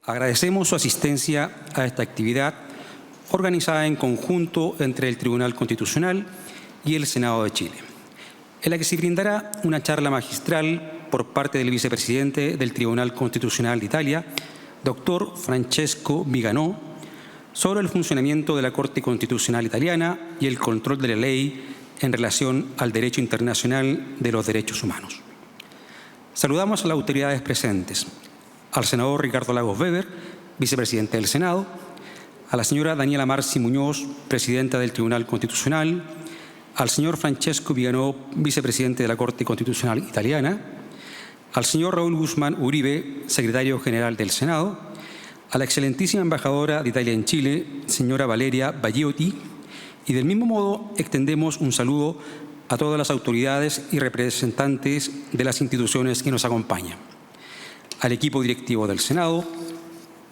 Agradecemos su asistencia a esta actividad organizada en conjunto entre el Tribunal Constitucional y el Senado de Chile, en la que se brindará una charla magistral por parte del vicepresidente del Tribunal Constitucional de Italia, doctor Francesco Viganò, sobre el funcionamiento de la Corte Constitucional Italiana y el control de la ley en relación al derecho internacional de los derechos humanos. Saludamos a las autoridades presentes, al senador Ricardo Lagos Weber, vicepresidente del Senado, a la señora Daniela Marci Muñoz, presidenta del Tribunal Constitucional, al señor Francesco Viganò, vicepresidente de la Corte Constitucional Italiana, al señor Raúl Guzmán Uribe, secretario general del Senado, a la excelentísima embajadora de Italia en Chile, señora Valeria Bagliotti, y del mismo modo extendemos un saludo a todas las autoridades y representantes de las instituciones que nos acompañan, al equipo directivo del Senado,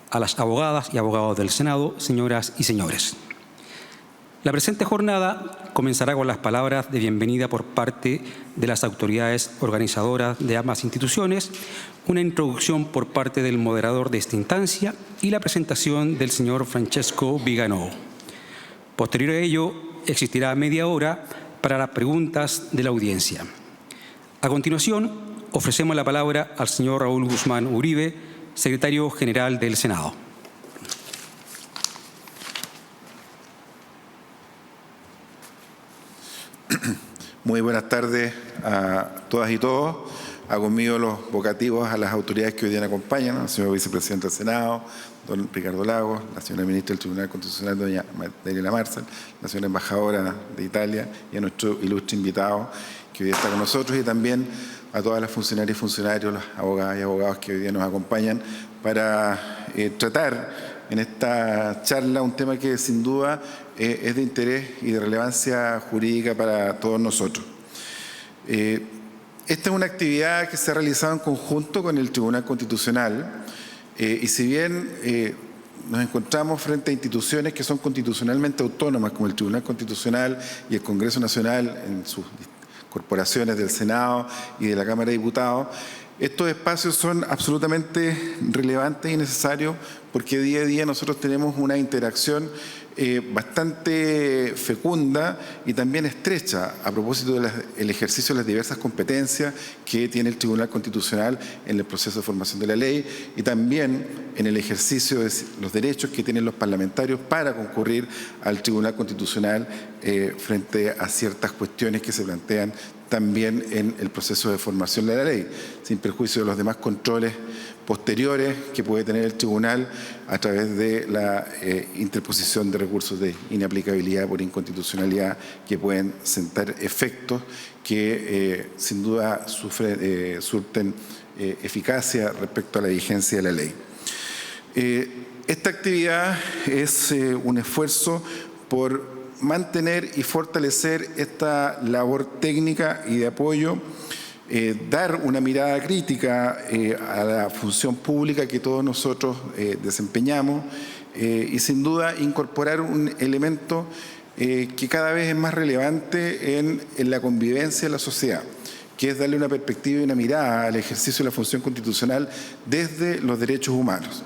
a las abogadas y abogados del Senado, señoras y señores. La presente jornada comenzará con las palabras de bienvenida por parte de las autoridades organizadoras de ambas instituciones, una introducción por parte del moderador de esta instancia y la presentación del señor Francesco Viganò. Posterior a ello, existirá media hora para las preguntas de la audiencia. A continuación, ofrecemos la palabra al señor Raúl Guzmán Uribe, secretario general del Senado. Muy buenas tardes a todas y todos. Hago conmigo los vocativos a las autoridades que hoy día me acompañan, al señor vicepresidente del Senado, don Ricardo Lagos, la señora ministra del Tribunal Constitucional, doña Daniela Marci, la señora embajadora de Italia y a nuestro ilustre invitado que hoy día está con nosotros, y también a todas las funcionarias y funcionarios, las abogadas y abogados que hoy día nos acompañan para tratar en esta charla un tema que sin duda es de interés y de relevancia jurídica para todos nosotros. Esta es una actividad que se ha realizado en conjunto con el Tribunal Constitucional y si bien nos encontramos frente a instituciones que son constitucionalmente autónomas como el Tribunal Constitucional y el Congreso Nacional en sus corporaciones del Senado y de la Cámara de Diputados, estos espacios son absolutamente relevantes y necesarios porque día a día nosotros tenemos una interacción bastante fecunda y también estrecha a propósito del ejercicio de las diversas competencias que tiene el Tribunal Constitucional en el proceso de formación de la ley y también en el ejercicio de los derechos que tienen los parlamentarios para concurrir al Tribunal Constitucional frente a ciertas cuestiones que se plantean también en el proceso de formación de la ley, sin perjuicio de los demás controles posteriores que puede tener el tribunal a través de la interposición de recursos de inaplicabilidad por inconstitucionalidad que pueden sentar efectos que sin duda surten eficacia respecto a la vigencia de la ley. Esta actividad es un esfuerzo por mantener y fortalecer esta labor técnica y de apoyo, dar una mirada crítica a la función pública que todos nosotros desempeñamos y sin duda incorporar un elemento que cada vez es más relevante en la convivencia de la sociedad, que es darle una perspectiva y una mirada al ejercicio de la función constitucional desde los derechos humanos.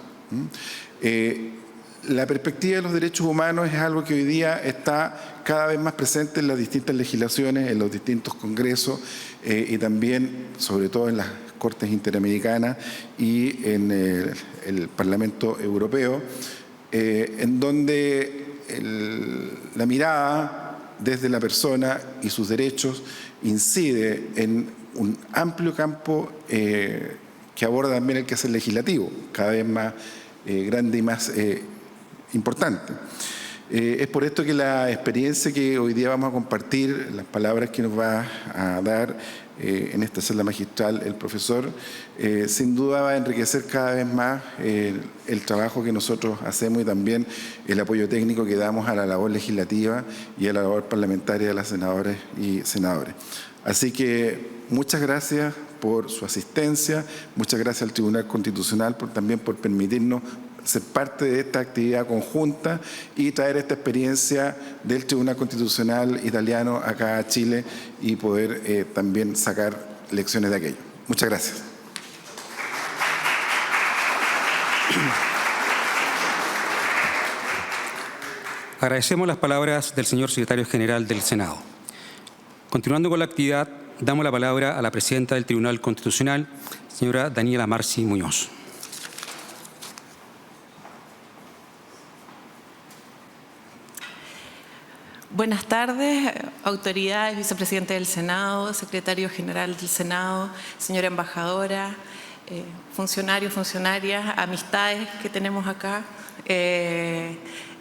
La perspectiva de los derechos humanos es algo que hoy día está cada vez más presente en las distintas legislaciones, en los distintos congresos y también, sobre todo, en las Cortes Interamericanas y en el Parlamento Europeo, en donde la mirada desde la persona y sus derechos incide en un amplio campo que aborda también el quehacer legislativo, cada vez más grande y más importante. Es por esto que la experiencia que hoy día vamos a compartir, las palabras que nos va a dar en esta charla magistral el profesor, sin duda va a enriquecer cada vez más el trabajo que nosotros hacemos y también el apoyo técnico que damos a la labor legislativa y a la labor parlamentaria de las senadoras y senadores. Así que muchas gracias por su asistencia, muchas gracias al Tribunal Constitucional también por permitirnos ser parte de esta actividad conjunta y traer esta experiencia del Tribunal Constitucional italiano acá a Chile y poder también sacar lecciones de aquello. Muchas gracias. Agradecemos las palabras del señor secretario general del Senado. Continuando con la actividad, damos la palabra a la presidenta del Tribunal Constitucional, señora Daniela Marci Muñoz. Buenas tardes, autoridades, vicepresidente del Senado, secretario general del Senado, señora embajadora, funcionarios, funcionarias, amistades que tenemos acá.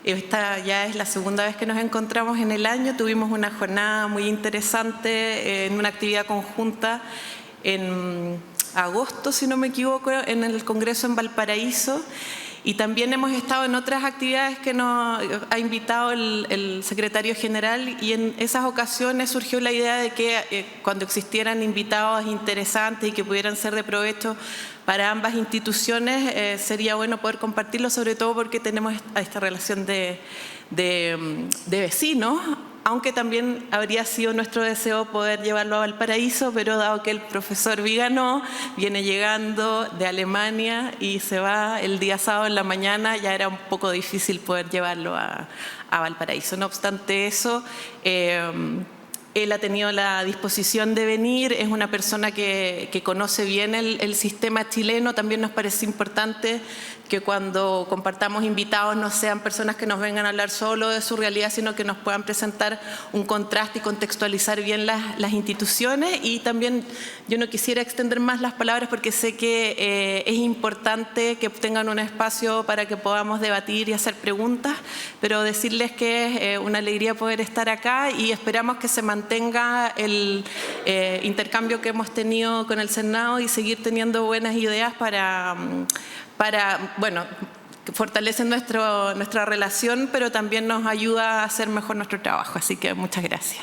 Esta ya es la segunda vez que nos encontramos en el año. Tuvimos una jornada muy interesante en una actividad conjunta en agosto, si no me equivoco, en el Congreso en Valparaíso. Y también hemos estado en otras actividades que nos ha invitado el secretario general, y en esas ocasiones surgió la idea de que cuando existieran invitados interesantes y que pudieran ser de provecho para ambas instituciones, sería bueno poder compartirlo, sobre todo porque tenemos esta relación de vecinos, aunque también habría sido nuestro deseo poder llevarlo a Valparaíso, pero dado que el profesor Viganó viene llegando de Alemania y se va el día sábado en la mañana, ya era un poco difícil poder llevarlo a Valparaíso. No obstante eso, él ha tenido la disposición de venir, es una persona que conoce bien el sistema chileno. También nos parece importante que cuando compartamos invitados no sean personas que nos vengan a hablar solo de su realidad, sino que nos puedan presentar un contraste y contextualizar bien las instituciones. Y también yo no quisiera extender más las palabras porque sé que es importante que tengan un espacio para que podamos debatir y hacer preguntas, pero decirles que es una alegría poder estar acá y esperamos que se mantenga el intercambio que hemos tenido con el Senado y seguir teniendo buenas ideas para bueno, que fortalecen nuestra relación, pero también nos ayuda a hacer mejor nuestro trabajo. Así que muchas gracias.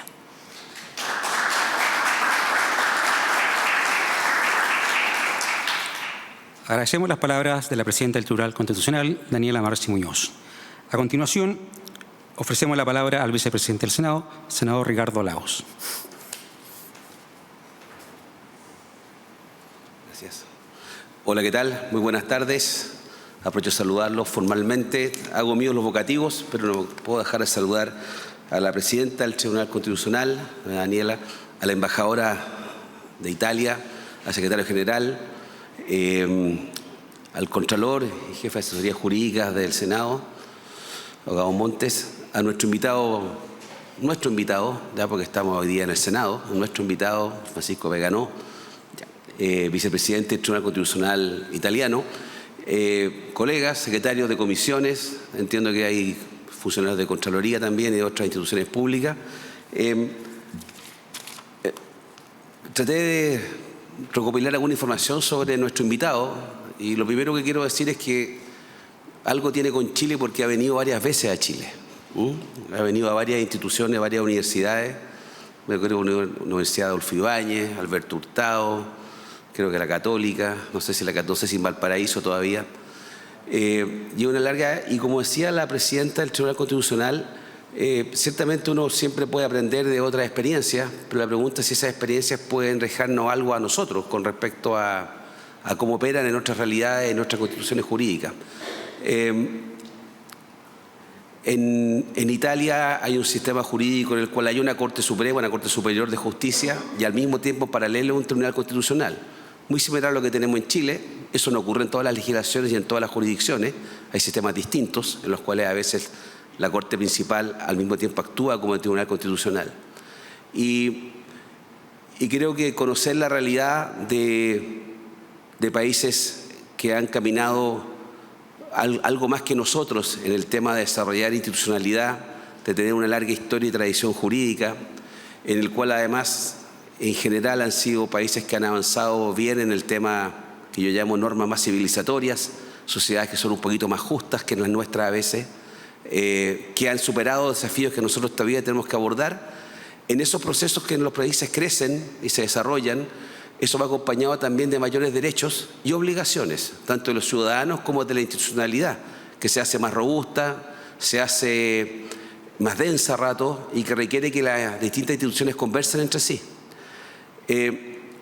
Agradecemos las palabras de la presidenta del Tribunal Constitucional, Daniela Marci Muñoz. A continuación, ofrecemos la palabra al vicepresidente del Senado, senador Ricardo Lagos. Gracias. Hola, ¿qué tal? Muy buenas tardes. Aprovecho de saludarlos formalmente. Hago míos los vocativos, pero no puedo dejar de saludar a la presidenta del Tribunal Constitucional, a Daniela, a la embajadora de Italia, al secretario general, al contralor y jefe de asesoría jurídica del Senado, abogado Montes, a nuestro invitado, ya porque estamos hoy día en el Senado, nuestro invitado, Francisco Viganó, vicepresidente del Tribunal Constitucional italiano, colegas, secretarios de comisiones, entiendo que hay funcionarios de Contraloría también y de otras instituciones públicas. Traté de recopilar alguna información sobre nuestro invitado y lo primero que quiero decir es que algo tiene con Chile porque ha venido varias veces a Chile. Ha venido a varias instituciones, varias universidades, me creo que la Universidad de Adolfo Ibáñez, Alberto Hurtado, creo que la Católica, no sé si en Valparaíso todavía. Y una larga, y como decía la presidenta del Tribunal Constitucional, ciertamente uno siempre puede aprender de otras experiencias, pero la pregunta es si esas experiencias pueden dejarnos algo a nosotros con respecto a cómo operan en otras realidades, en nuestras constituciones jurídicas. En Italia hay un sistema jurídico en el cual hay una Corte Suprema, una Corte Superior de Justicia y al mismo tiempo paralelo un Tribunal Constitucional. Muy similar a lo que tenemos en Chile. Eso no ocurre en todas las legislaciones y en todas las jurisdicciones. Hay sistemas distintos en los cuales a veces la Corte Principal al mismo tiempo actúa como el Tribunal Constitucional. Y creo que conocer la realidad de países que han caminado algo más que nosotros en el tema de desarrollar institucionalidad, de tener una larga historia y tradición jurídica, en el cual además en general han sido países que han avanzado bien en el tema que yo llamo normas más civilizatorias, sociedades que son un poquito más justas que las nuestras a veces, que han superado desafíos que nosotros todavía tenemos que abordar. En esos procesos que en los países crecen y se desarrollan, eso va acompañado también de mayores derechos y obligaciones, tanto de los ciudadanos como de la institucionalidad, que se hace más robusta, se hace más densa a ratos y que requiere que las distintas instituciones conversen entre sí.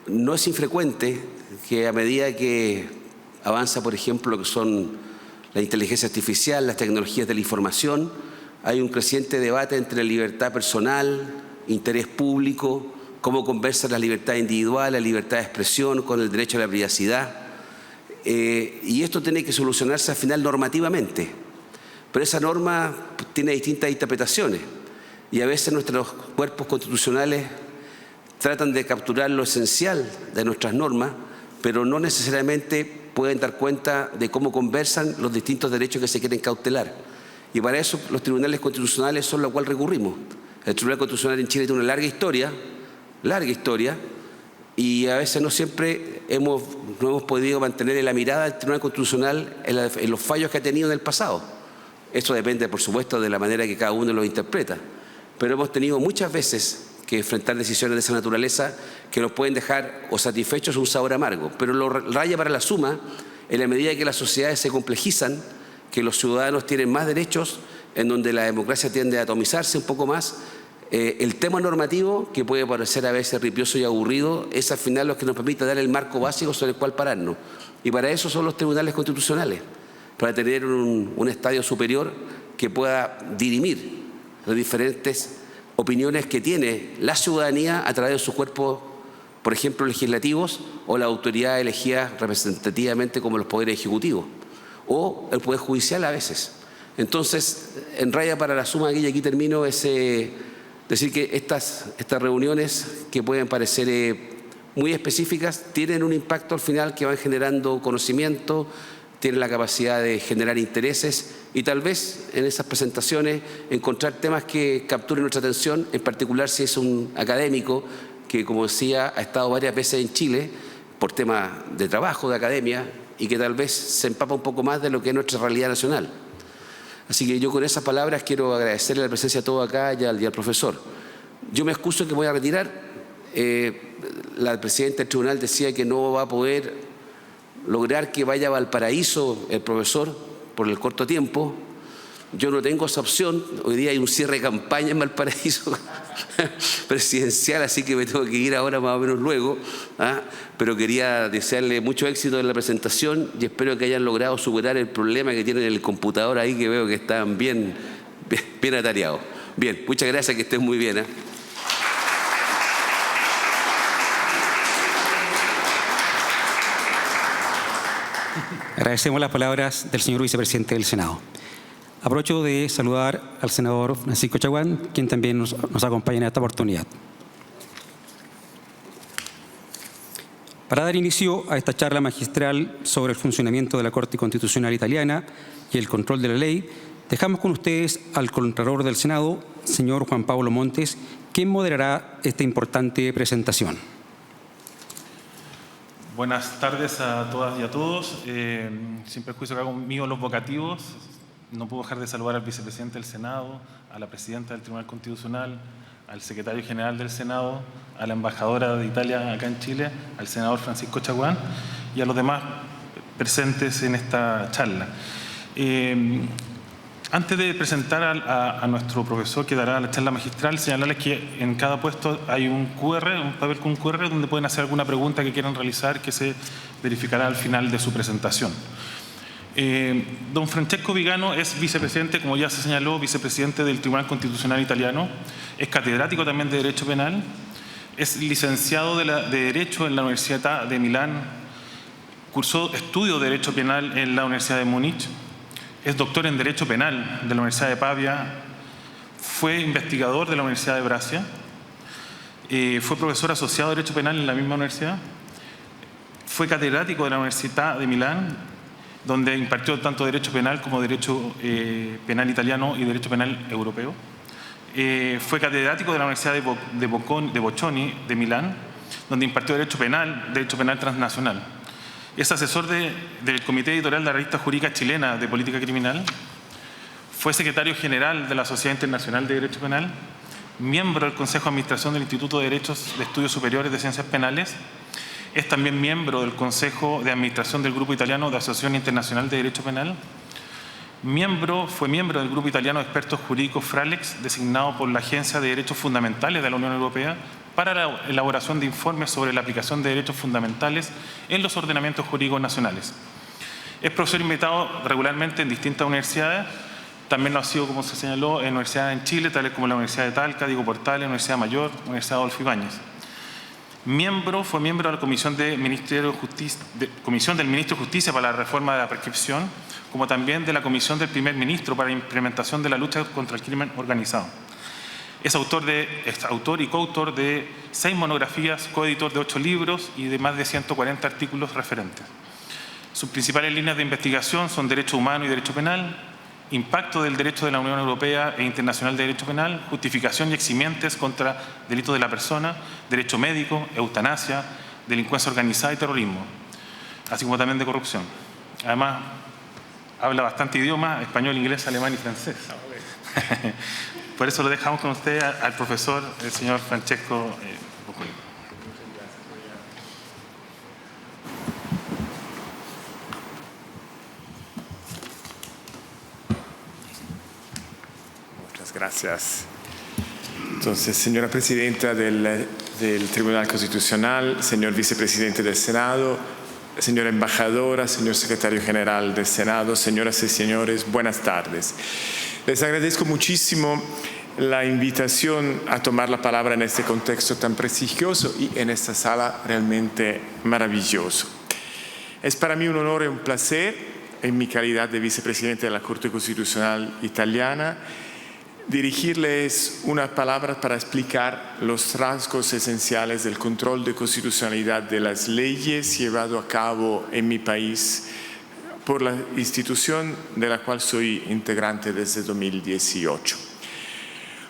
No es infrecuente que a medida que avanza, por ejemplo, lo que son la inteligencia artificial, las tecnologías de la información, hay un creciente debate entre libertad personal, interés público, cómo conversa la libertad individual, la libertad de expresión con el derecho a la privacidad. Y esto tiene que solucionarse al final normativamente. Pero esa norma tiene distintas interpretaciones y a veces nuestros cuerpos constitucionales tratan de capturar lo esencial de nuestras normas, pero no necesariamente pueden dar cuenta de cómo conversan los distintos derechos que se quieren cautelar. Y para eso los tribunales constitucionales son los cuales recurrimos. El Tribunal Constitucional en Chile tiene una larga historia, y a veces no siempre no hemos podido mantener la mirada del Tribunal Constitucional en los fallos que ha tenido en el pasado. Esto depende, por supuesto, de la manera que cada uno lo interpreta. Pero hemos tenido muchas veces que enfrentar decisiones de esa naturaleza que nos pueden dejar o satisfechos o un sabor amargo. Pero lo raya para la suma, en la medida que las sociedades se complejizan, que los ciudadanos tienen más derechos, en donde la democracia tiende a atomizarse un poco más, el tema normativo, que puede parecer a veces ripioso y aburrido, es al final lo que nos permite dar el marco básico sobre el cual pararnos. Y para eso son los tribunales constitucionales, para tener un estadio superior que pueda dirimir las diferentes opiniones que tiene la ciudadanía a través de sus cuerpos, por ejemplo, legislativos, o la autoridad elegida representativamente como los poderes ejecutivos, o el Poder Judicial a veces. Entonces, en raya para la suma, aquí termino, decir que estas reuniones, que pueden parecer muy específicas, tienen un impacto al final que van generando conocimiento, tienen la capacidad de generar intereses y tal vez en esas presentaciones encontrar temas que capturen nuestra atención, en particular si es un académico que, como decía, ha estado varias veces en Chile por temas de trabajo, de academia, y que tal vez se empapa un poco más de lo que es nuestra realidad nacional. Así que yo con esas palabras quiero agradecerle la presencia a todos acá y al profesor. Yo me excuso que voy a retirar. La presidenta del tribunal decía que no va a poder lograr que vaya a Valparaíso el profesor por el corto tiempo. Yo no tengo esa opción. Hoy día hay un cierre de campaña en Valparaíso presidencial, así que me tengo que ir ahora más o menos luego. Pero quería desearle mucho éxito en la presentación y espero que hayan logrado superar el problema que tienen en el computador ahí, que veo que están bien atareados. Bien, muchas gracias, que estén muy bien. Agradecemos las palabras del señor vicepresidente del Senado. Aprovecho de saludar al senador Francisco Chaguán, quien también nos acompaña en esta oportunidad. Para dar inicio a esta charla magistral sobre el funcionamiento de la Corte Constitucional Italiana y el control de la ley, dejamos con ustedes al Contralor del Senado, señor Juan Pablo Montes, quien moderará esta importante presentación. Buenas tardes a todas y a todos. Sin perjuicio que hago conmigo los vocativos, no puedo dejar de saludar al vicepresidente del Senado, a la presidenta del Tribunal Constitucional, al secretario general del Senado, a la embajadora de Italia acá en Chile, al senador Francisco Chaguán y a los demás presentes en esta charla. Antes de presentar a nuestro profesor que dará la charla magistral, señalarles que en cada puesto hay un papel con un QR donde pueden hacer alguna pregunta que quieran realizar, que se verificará al final de su presentación. Don Francesco Vigano es vicepresidente, como ya se señaló, vicepresidente del Tribunal Constitucional Italiano, es catedrático también de Derecho Penal, es licenciado de Derecho en la Universidad de Milán, cursó estudio de Derecho Penal en la Universidad de Múnich, es doctor en Derecho Penal de la Universidad de Pavia, fue investigador de la Universidad de Brescia, fue profesor asociado de Derecho Penal en la misma universidad, fue catedrático de la Universidad de Milán, donde impartió tanto Derecho Penal como Derecho Penal Italiano y Derecho Penal Europeo. Fue catedrático de la Universidad de Bocconi de Milán, donde impartió Derecho Penal Transnacional. Es asesor del Comité Editorial de la Revista Jurídica Chilena de Política Criminal. Fue secretario general de la Sociedad Internacional de Derecho Penal, miembro del Consejo de Administración del Instituto de Derechos de Estudios Superiores de Ciencias Penales. Es también miembro del Consejo de Administración del Grupo Italiano de Asociación Internacional de Derecho Penal. Fue miembro del Grupo Italiano de Expertos Jurídicos FRALEX, designado por la Agencia de Derechos Fundamentales de la Unión Europea para la elaboración de informes sobre la aplicación de derechos fundamentales en los ordenamientos jurídicos nacionales. Es profesor invitado regularmente en distintas universidades, También lo ha sido, como se señaló, en universidades en Chile, tales como la Universidad de Talca, Diego Portales, Universidad Mayor, Universidad Adolfo Ibáñez. Fue miembro de la Comisión del Ministro de Justicia para la Reforma de la Prescripción, como también de la Comisión del Primer Ministro para la Implementación de la Lucha contra el Crimen Organizado. Es autor y coautor de 6 monografías, coeditor de 8 libros y de más de 140 artículos referentes. Sus principales líneas de investigación son Derecho Humano y Derecho Penal, impacto del derecho de la Unión Europea e Internacional de Derecho Penal, justificación y eximientes contra delitos de la persona, derecho médico, eutanasia, delincuencia organizada y terrorismo, así como también de corrupción. Además, habla bastante idiomas, español, inglés, alemán y francés. Por eso lo dejamos con usted al profesor, el señor Francesco Bocconi. Gracias. Entonces, señora Presidenta del Tribunal Constitucional, señor Vicepresidente del Senado, señora Embajadora, señor Secretario General del Senado, señoras y señores, buenas tardes. Les agradezco muchísimo la invitación a tomar la palabra en este contexto tan prestigioso y en esta sala realmente maravilloso. Es para mí un honor y un placer, en mi calidad de Vicepresidente de la Corte Constitucional Italiana, dirigirles unas palabras para explicar los rasgos esenciales del control de constitucionalidad de las leyes llevado a cabo en mi país por la institución de la cual soy integrante desde 2018.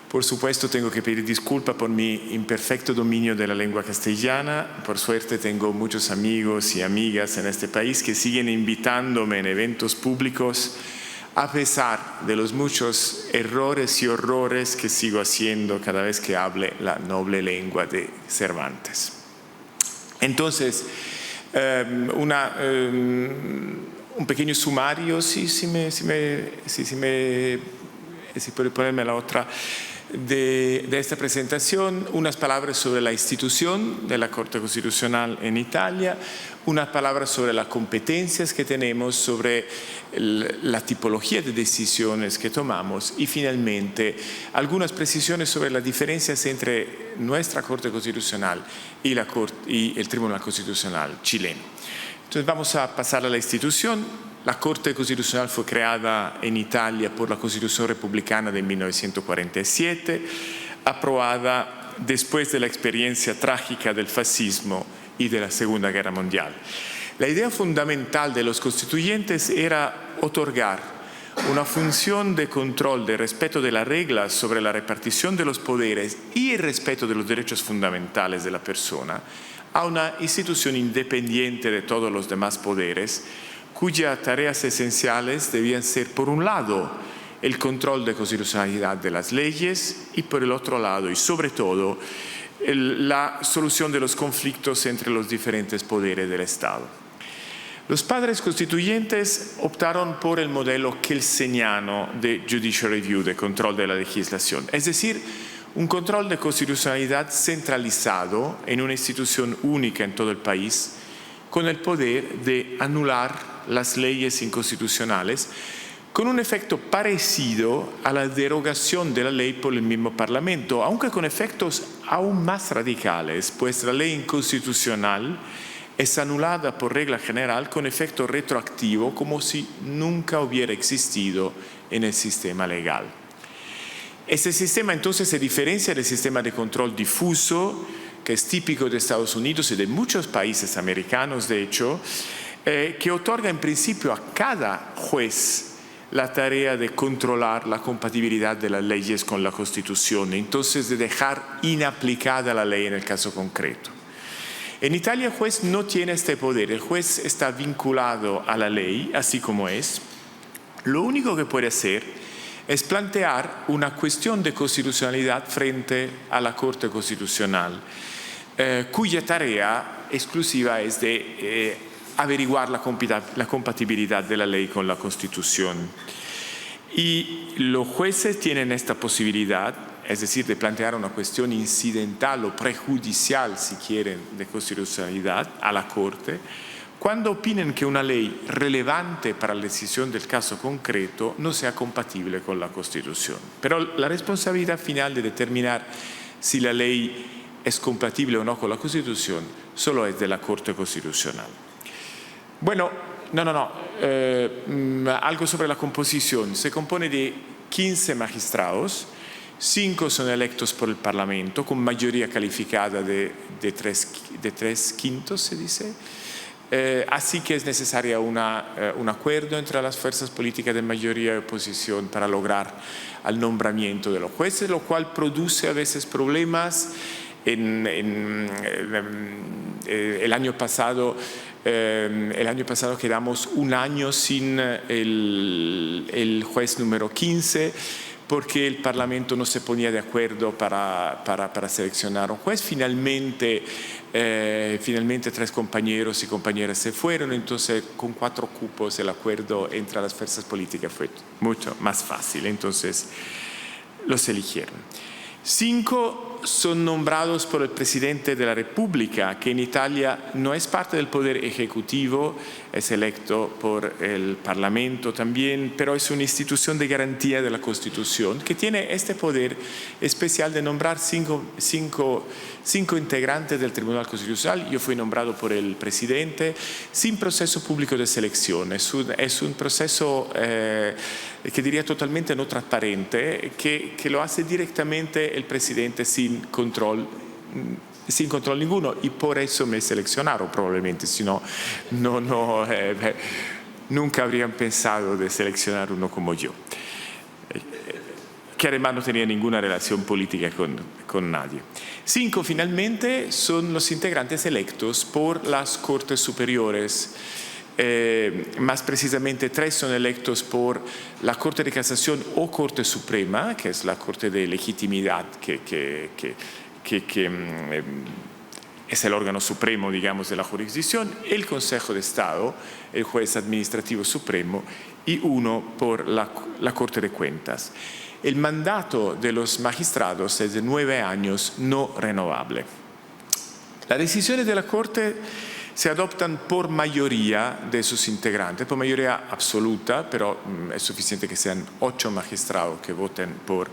Por supuesto, tengo que pedir disculpas por mi imperfecto dominio de la lengua castellana. Por suerte, tengo muchos amigos y amigas en este país que siguen invitándome en eventos públicos a pesar de los muchos errores y horrores que sigo haciendo cada vez que hable la noble lengua de Cervantes. Entonces, un pequeño sumario, si puede ponerme la otra, de esta presentación, unas palabras sobre la institución de la Corte Constitucional en Italia, unas palabras sobre las competencias que tenemos, sobre la tipología de decisiones que tomamos y finalmente algunas precisiones sobre las diferencias entre nuestra Corte Constitucional y el Tribunal Constitucional chileno. Entonces vamos a pasar a la institución. La Corte Constitucional fue creada en Italia por la Constitución Republicana de 1947, aprobada después de la experiencia trágica del fascismo y de la Segunda Guerra Mundial. La idea fundamental de los constituyentes era otorgar una función de control, de respeto de las reglas sobre la repartición de los poderes y el respeto de los derechos fundamentales de la persona a una institución independiente de todos los demás poderes, cuyas tareas esenciales debían ser, por un lado, el control de constitucionalidad de las leyes y, por el otro lado, y sobre todo, la solución de los conflictos entre los diferentes poderes del Estado. Los padres constituyentes optaron por el modelo kelseniano de judicial review, de control de la legislación, es decir, un control de constitucionalidad centralizado en una institución única en todo el país, con el poder de anular las leyes inconstitucionales, con un efecto parecido a la derogación de la ley por el mismo Parlamento, aunque con efectos aún más radicales, pues la ley inconstitucional es anulada por regla general con efecto retroactivo, como si nunca hubiera existido en el sistema legal. Este sistema entonces se diferencia del sistema de control difuso, que es típico de Estados Unidos y de muchos países americanos, de hecho, que otorga en principio a cada juez la tarea de controlar la compatibilidad de las leyes con la Constitución, entonces de dejar inaplicada la ley en el caso concreto. En Italia el juez no tiene este poder, el juez está vinculado a la ley, así como es. Lo único que puede hacer es plantear una cuestión de constitucionalidad frente a la Corte Constitucional, cuya tarea exclusiva es de averiguar la compatibilidad de la ley con la Constitución. Y los jueces tienen esta posibilidad, es decir, de plantear una cuestión incidental o prejudicial, si quieren, de constitucionalidad a la Corte, cuando opinen que una ley relevante para la decisión del caso concreto no sea compatible con la Constitución. Pero la responsabilidad final de determinar si la ley es compatible o no con la Constitución solo es de la Corte Constitucional. Bueno, algo sobre la composición. Se compone de 15 magistrados, 5 son electos por el Parlamento con mayoría calificada de 3/5, se dice. Así que es necesaria un acuerdo entre las fuerzas políticas de mayoría y oposición para lograr el nombramiento de los jueces, lo cual produce a veces problemas. El año pasado quedamos un año sin el juez número 15 porque el Parlamento no se ponía de acuerdo para seleccionar un juez. Finalmente 3 compañeros y compañeras se fueron, entonces con 4 cupos el acuerdo entre las fuerzas políticas fue mucho más fácil, entonces los eligieron. 5 son nombrados por el presidente de la República, que en Italia no es parte del poder ejecutivo, es electo por el Parlamento también, pero es una institución de garantía de la Constitución que tiene este poder especial de nombrar 5 integrantes del Tribunal Constitucional. Yo fui nombrado por el presidente sin proceso público de selección. Es un proceso que diría totalmente no transparente, que lo hace directamente el presidente sin control ninguno, y por eso me seleccionaron probablemente, si no, nunca habrían pensado de seleccionar uno como yo, que además no tenía ninguna relación política con nadie. 5 finalmente son los integrantes electos por las Cortes Superiores. Más precisamente 3 son electos por la Corte de Casación o Corte Suprema, que es la Corte de Legitimidad, que es el órgano supremo, digamos, de la jurisdicción, el Consejo de Estado, el juez administrativo supremo, y 1 por la Corte de Cuentas. El mandato de los magistrados es de 9 años no renovable. Las decisiones de la Corte se adoptan por mayoría de sus integrantes, por mayoría absoluta, pero es suficiente que sean 8 magistrados que voten por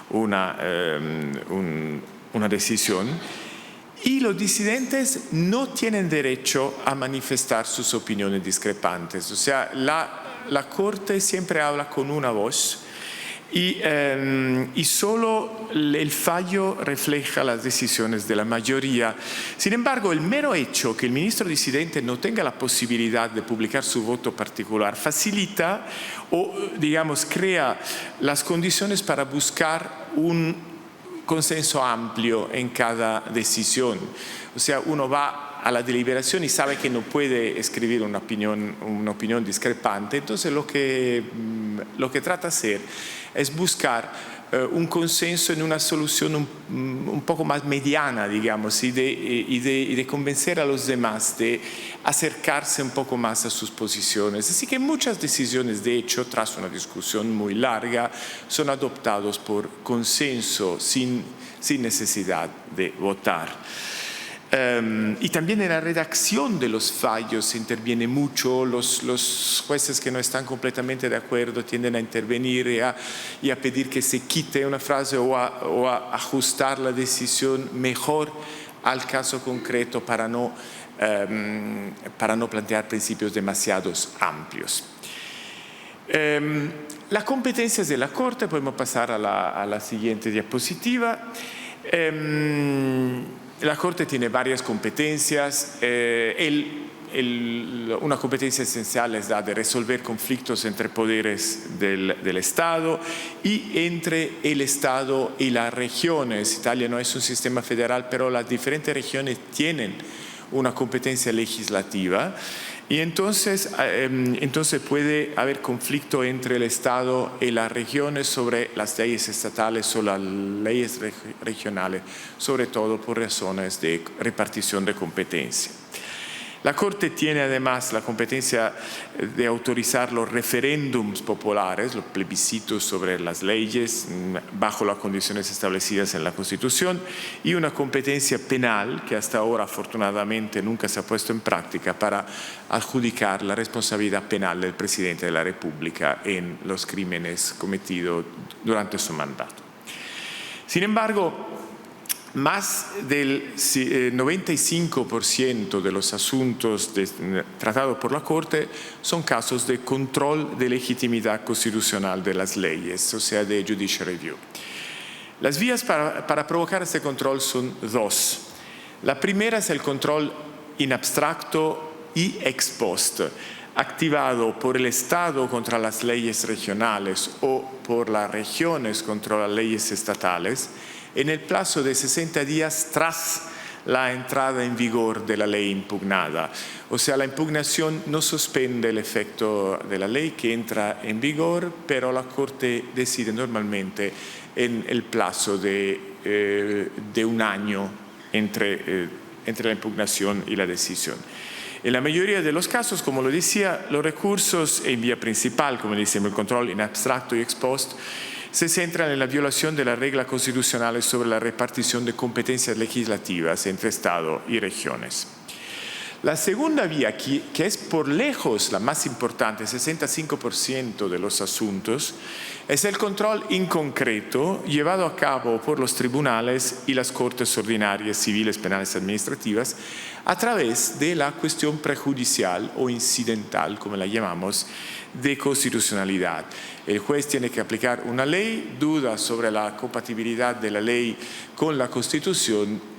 una decisión. Y los disidentes no tienen derecho a manifestar sus opiniones discrepantes. O sea, la Corte siempre habla con una voz y solo el fallo refleja las decisiones de la mayoría. Sin embargo, el mero hecho que el ministro disidente no tenga la posibilidad de publicar su voto particular facilita o, digamos, crea las condiciones para buscar un consenso amplio en cada decisión. O sea, uno va a la deliberación y sabe que no puede escribir una opinión discrepante, entonces lo que trata de hacer es buscar un consenso en una solución un poco más mediana, digamos, y de convencer a los demás de acercarse un poco más a sus posiciones. Así que muchas decisiones, de hecho, tras una discusión muy larga, son adoptadas por consenso, sin necesidad de votar. Y también en la redacción de los fallos interviene mucho. Los jueces que no están completamente de acuerdo tienden a intervenir y a pedir que se quite una frase o a ajustar la decisión mejor al caso concreto para no plantear principios demasiado amplios. Las competencias de la Corte, podemos pasar a la siguiente diapositiva. La Corte tiene varias competencias. Una competencia esencial es la de resolver conflictos entre poderes del Estado y entre el Estado y las regiones. Italia no es un sistema federal, pero las diferentes regiones tienen una competencia legislativa. Y entonces puede haber conflicto entre el Estado y las regiones sobre las leyes estatales o las leyes regionales, sobre todo por razones de repartición de competencia. La Corte tiene además la competencia de autorizar los referéndums populares, los plebiscitos sobre las leyes, bajo las condiciones establecidas en la Constitución, y una competencia penal que hasta ahora afortunadamente nunca se ha puesto en práctica para adjudicar la responsabilidad penal del presidente de la República en los crímenes cometidos durante su mandato. Sin embargo, más del 95% de los asuntos tratados por la Corte son casos de control de legitimidad constitucional de las leyes, o sea, de judicial review. Las vías para provocar este control son dos. La primera es el control in abstracto y ex post, activado por el Estado contra las leyes regionales o por las regiones contra las leyes estatales, en el plazo de 60 días tras la entrada en vigor de la ley impugnada. O sea, la impugnación no suspende el efecto de la ley que entra en vigor, pero la Corte decide normalmente en el plazo de un año entre la impugnación y la decisión. En la mayoría de los casos, como lo decía, los recursos en vía principal, como decimos, el control in abstracto y ex post, se centran en la violación de las reglas constitucionales sobre la repartición de competencias legislativas entre Estado y regiones. La segunda vía, que es por lejos la más importante, 65% de los asuntos, es el control in concreto llevado a cabo por los tribunales y las cortes ordinarias, civiles, penales, administrativas, a través de la cuestión prejudicial o incidental, como la llamamos, de constitucionalidad. El juez tiene que aplicar una ley, duda sobre la compatibilidad de la ley con la Constitución,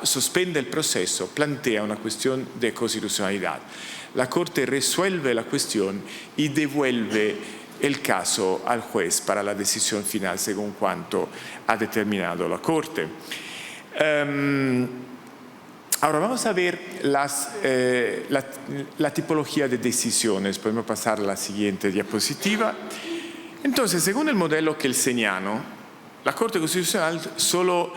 suspende el proceso, plantea una cuestión de constitucionalidad. La Corte resuelve la cuestión y devuelve el caso al juez para la decisión final según cuanto ha determinado la Corte. Ahora vamos a ver la tipología de decisiones. Podemos pasar a la siguiente diapositiva. Entonces, según el modelo kelseniano, la Corte Constitucional solo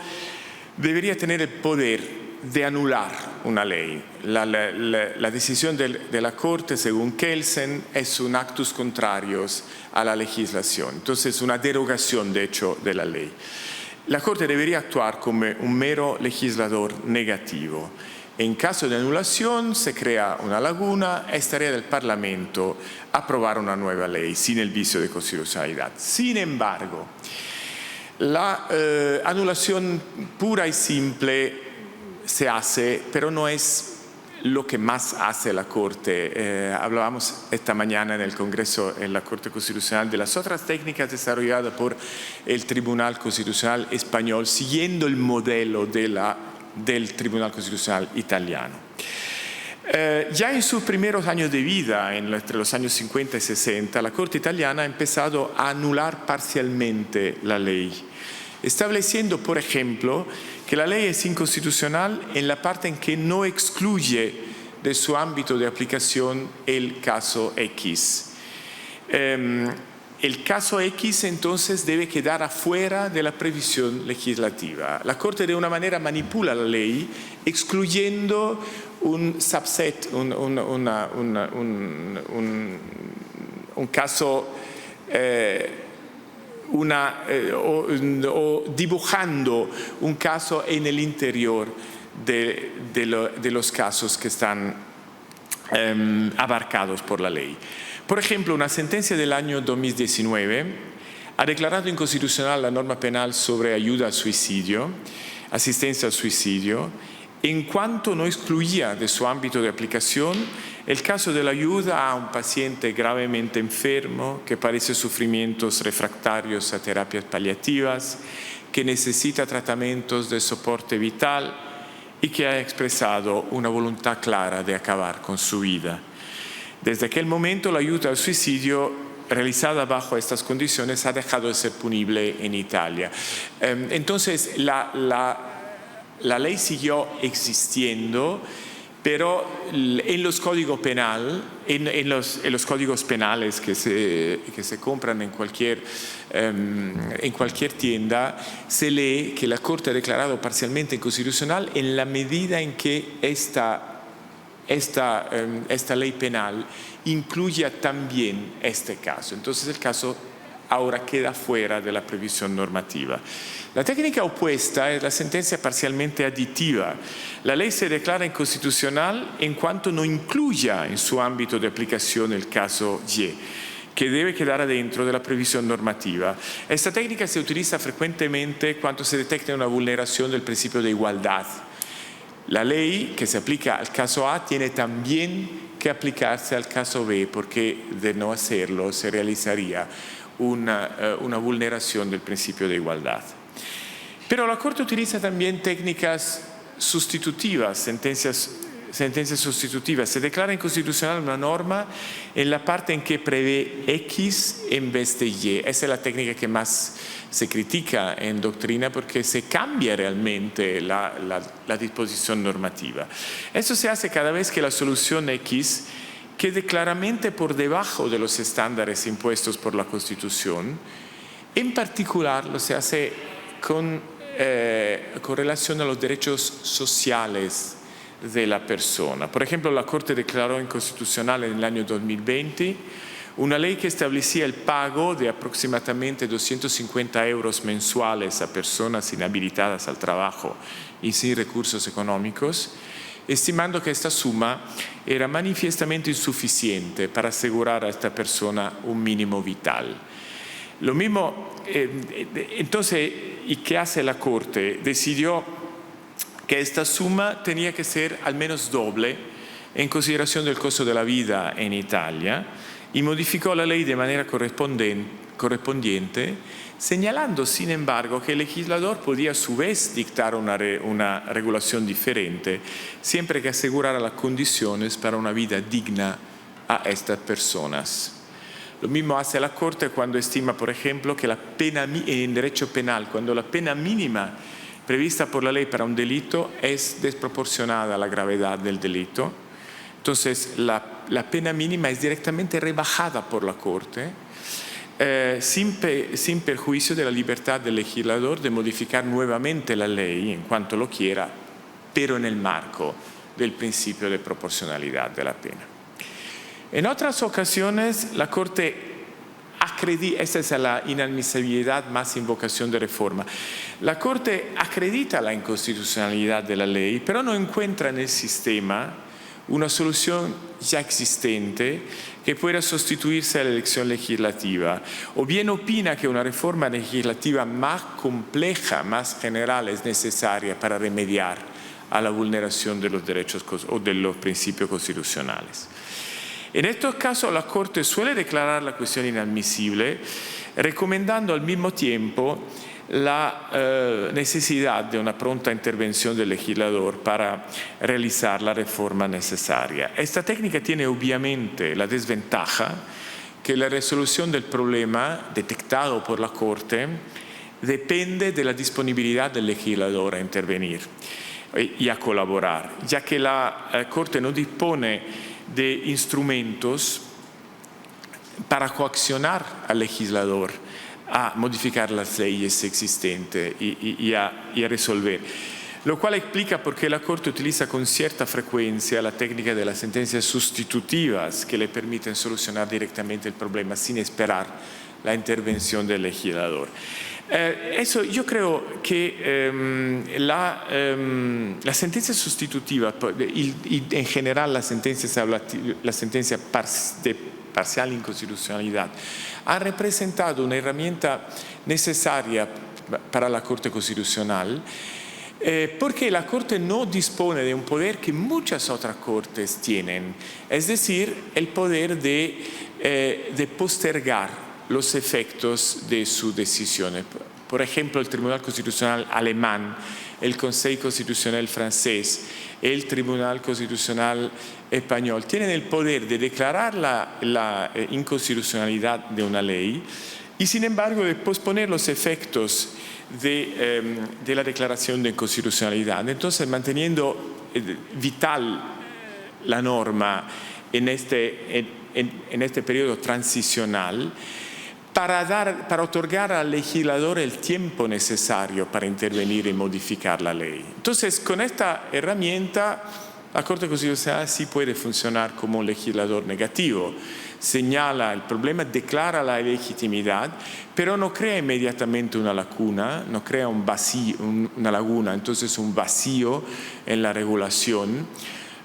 debería tener el poder de anular una ley. La decisión de la Corte, según Kelsen, es un actus contrarios a la legislación. Entonces, una derogación, de hecho, de la ley. La Corte debería actuar como un mero legislador negativo. En caso de anulación se crea una laguna, es tarea del Parlamento aprobar una nueva ley sin el vicio de constitucionalidad. Sin embargo, la anulación pura y simple se hace, pero no es lo que más hace la Corte. Hablábamos esta mañana en el Congreso, en la Corte Constitucional, de las otras técnicas desarrolladas por el Tribunal Constitucional español, siguiendo el modelo del Tribunal Constitucional italiano. Ya en sus primeros años de vida, entre los años 50 y 60, la Corte italiana ha empezado a anular parcialmente la ley, estableciendo, por ejemplo, que la ley es inconstitucional en la parte en que no excluye de su ámbito de aplicación el caso X. El caso X entonces debe quedar afuera de la previsión legislativa. La Corte de una manera manipula la ley excluyendo un subset, un caso o dibujando un caso en el interior de los casos que están abarcados por la ley. Por ejemplo, una sentencia del año 2019 ha declarado inconstitucional la norma penal sobre ayuda al suicidio, asistencia al suicidio, en cuanto no excluía de su ámbito de aplicación el caso de la ayuda a un paciente gravemente enfermo que padece sufrimientos refractarios a terapias paliativas, que necesita tratamientos de soporte vital y que ha expresado una voluntad clara de acabar con su vida. Desde aquel momento, la ayuda al suicidio realizada bajo estas condiciones ha dejado de ser punible en Italia. Entonces, la ley siguió existiendo pero en los códigos penal, en los códigos penales que se compran en cualquier tienda, se lee que la Corte ha declarado parcialmente inconstitucional en la medida en que esta ley penal incluya también este caso. Entonces el caso ahora queda fuera de la previsión normativa. La técnica opuesta es la sentencia parcialmente aditiva. La ley se declara inconstitucional en cuanto no incluya en su ámbito de aplicación el caso Y, que debe quedar adentro de la previsión normativa. Esta técnica se utiliza frecuentemente cuando se detecta una vulneración del principio de igualdad. La ley que se aplica al caso A tiene también que aplicarse al caso B, porque de no hacerlo se realizaría una vulneración del principio de igualdad. Pero la Corte utiliza también técnicas sustitutivas, sentencias sustitutivas. Se declara inconstitucional una norma en la parte en que prevé X en vez de Y. Esa es la técnica que más se critica en doctrina porque se cambia realmente la disposición normativa. Eso se hace cada vez que la solución X quede claramente por debajo de los estándares impuestos por la Constitución. En particular lo se hace con relación a los derechos sociales de la persona. Por ejemplo, la Corte declaró inconstitucional en el año 2020 una ley que establecía el pago de aproximadamente 250 euros mensuales a personas inhabilitadas al trabajo y sin recursos económicos, estimando que esta suma era manifiestamente insuficiente para asegurar a esta persona un mínimo vital. Lo mismo, entonces, ¿y qué hace la Corte? Decidió que esta suma tenía que ser al menos doble en consideración del costo de la vida en Italia y modificó la ley de manera correspondiente, señalando, sin embargo, que el legislador podía a su vez dictar una regulación diferente, siempre que asegurara las condiciones para una vida digna a estas personas. Lo mismo hace la Corte cuando estima, por ejemplo, que la pena en derecho penal, cuando la pena mínima prevista por la ley para un delito es desproporcionada a la gravedad del delito. Entonces, la pena mínima es directamente rebajada por la Corte, sin perjuicio de la libertad del legislador de modificar nuevamente la ley en cuanto lo quiera, pero en el marco del principio de proporcionalidad de la pena. En otras ocasiones, la Corte acredita, esta es la inadmisibilidad más invocación de reforma, la Corte acredita la inconstitucionalidad de la ley, pero no encuentra en el sistema una solución ya existente que pueda sustituirse a la elección legislativa, o bien opina que una reforma legislativa más compleja, más general, es necesaria para remediar a la vulneración de los derechos o de los principios constitucionales. En estos casos, la Corte suele declarar la cuestión inadmisible, recomendando al mismo tiempo la necesidad de una pronta intervención del legislador para realizar la reforma necesaria. Esta técnica tiene obviamente la desventaja que la resolución del problema detectado por la Corte depende de la disponibilidad del legislador a intervenir y a colaborar, ya que la Corte no dispone de instrumentos para coaccionar al legislador a modificar las leyes existentes y a resolver. Lo cual explica por qué la Corte utiliza con cierta frecuencia la técnica de las sentencias sustitutivas que le permiten solucionar directamente el problema sin esperar la intervención del legislador. Eso yo creo que la sentencia sustitutiva y en general la sentencia de parcial inconstitucionalidad ha representado una herramienta necesaria para la Corte Constitucional porque la Corte no dispone de un poder que muchas otras cortes tienen, es decir, el poder de postergar los efectos de sus decisiones. Por ejemplo, el Tribunal Constitucional alemán, el Consejo Constitucional francés, el Tribunal Constitucional español tienen el poder de declarar la inconstitucionalidad de una ley y, sin embargo, de posponer los efectos de la declaración de inconstitucionalidad. Entonces, manteniendo vital la norma en este periodo transicional para otorgar al legislador el tiempo necesario para intervenir y modificar la ley. Entonces, con esta herramienta, la Corte Constitucional sí puede funcionar como un legislador negativo. Señala el problema, declara la legitimidad, pero no crea inmediatamente una laguna, no crea un vacío, una laguna, entonces un vacío en la regulación,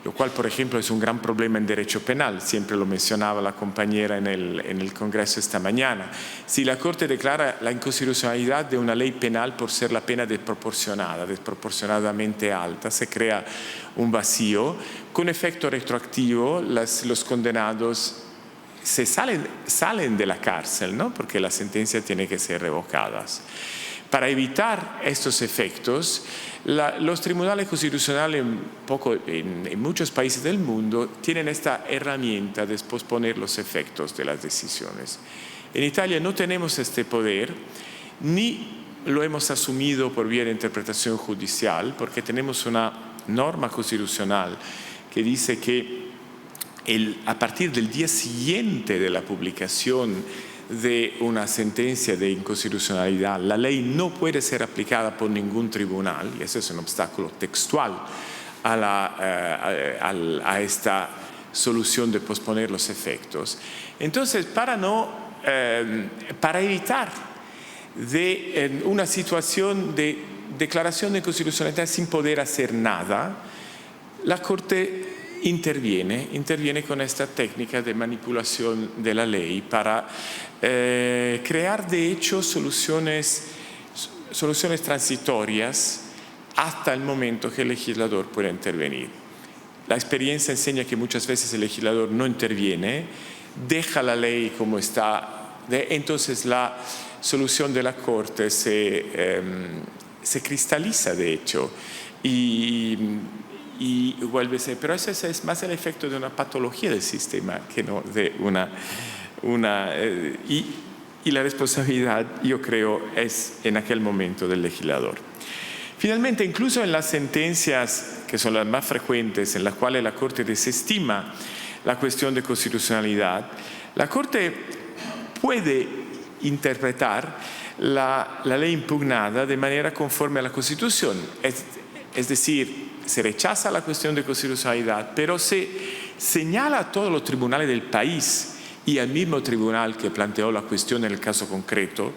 lo cual, por ejemplo, es un gran problema en derecho penal. Siempre lo mencionaba la compañera en el Congreso esta mañana. Si la Corte declara la inconstitucionalidad de una ley penal por ser la pena desproporcionadamente alta, se crea un vacío. Con efecto retroactivo, los condenados salen de la cárcel, ¿no? Porque la sentencia tiene que ser revocada. Para evitar estos efectos, los tribunales constitucionales en muchos países del mundo tienen esta herramienta de posponer los efectos de las decisiones. En Italia no tenemos este poder, ni lo hemos asumido por vía de interpretación judicial, porque tenemos una norma constitucional que dice que a partir del día siguiente de la publicación de una sentencia de inconstitucionalidad, la ley no puede ser aplicada por ningún tribunal, y ese es un obstáculo textual a esta solución de posponer los efectos. Entonces, para evitar una situación de declaración de inconstitucionalidad sin poder hacer nada, la Corte interviene con esta técnica de manipulación de la ley para crear, de hecho, soluciones transitorias hasta el momento que el legislador pueda intervenir. La experiencia enseña que muchas veces el legislador no interviene, deja la ley como está, entonces la solución de la Corte se cristaliza, de hecho, y vuelve a ser, pero ese es más el efecto de una patología del sistema que no de y la responsabilidad, yo creo, es en aquel momento del legislador. Finalmente, incluso en las sentencias que son las más frecuentes, en las cuales la Corte desestima la cuestión de constitucionalidad, la Corte puede interpretar la ley impugnada de manera conforme a la Constitución, es decir, se rechaza la cuestión de constitucionalidad, pero se señala a todos los tribunales del país y al mismo tribunal que planteó la cuestión en el caso concreto,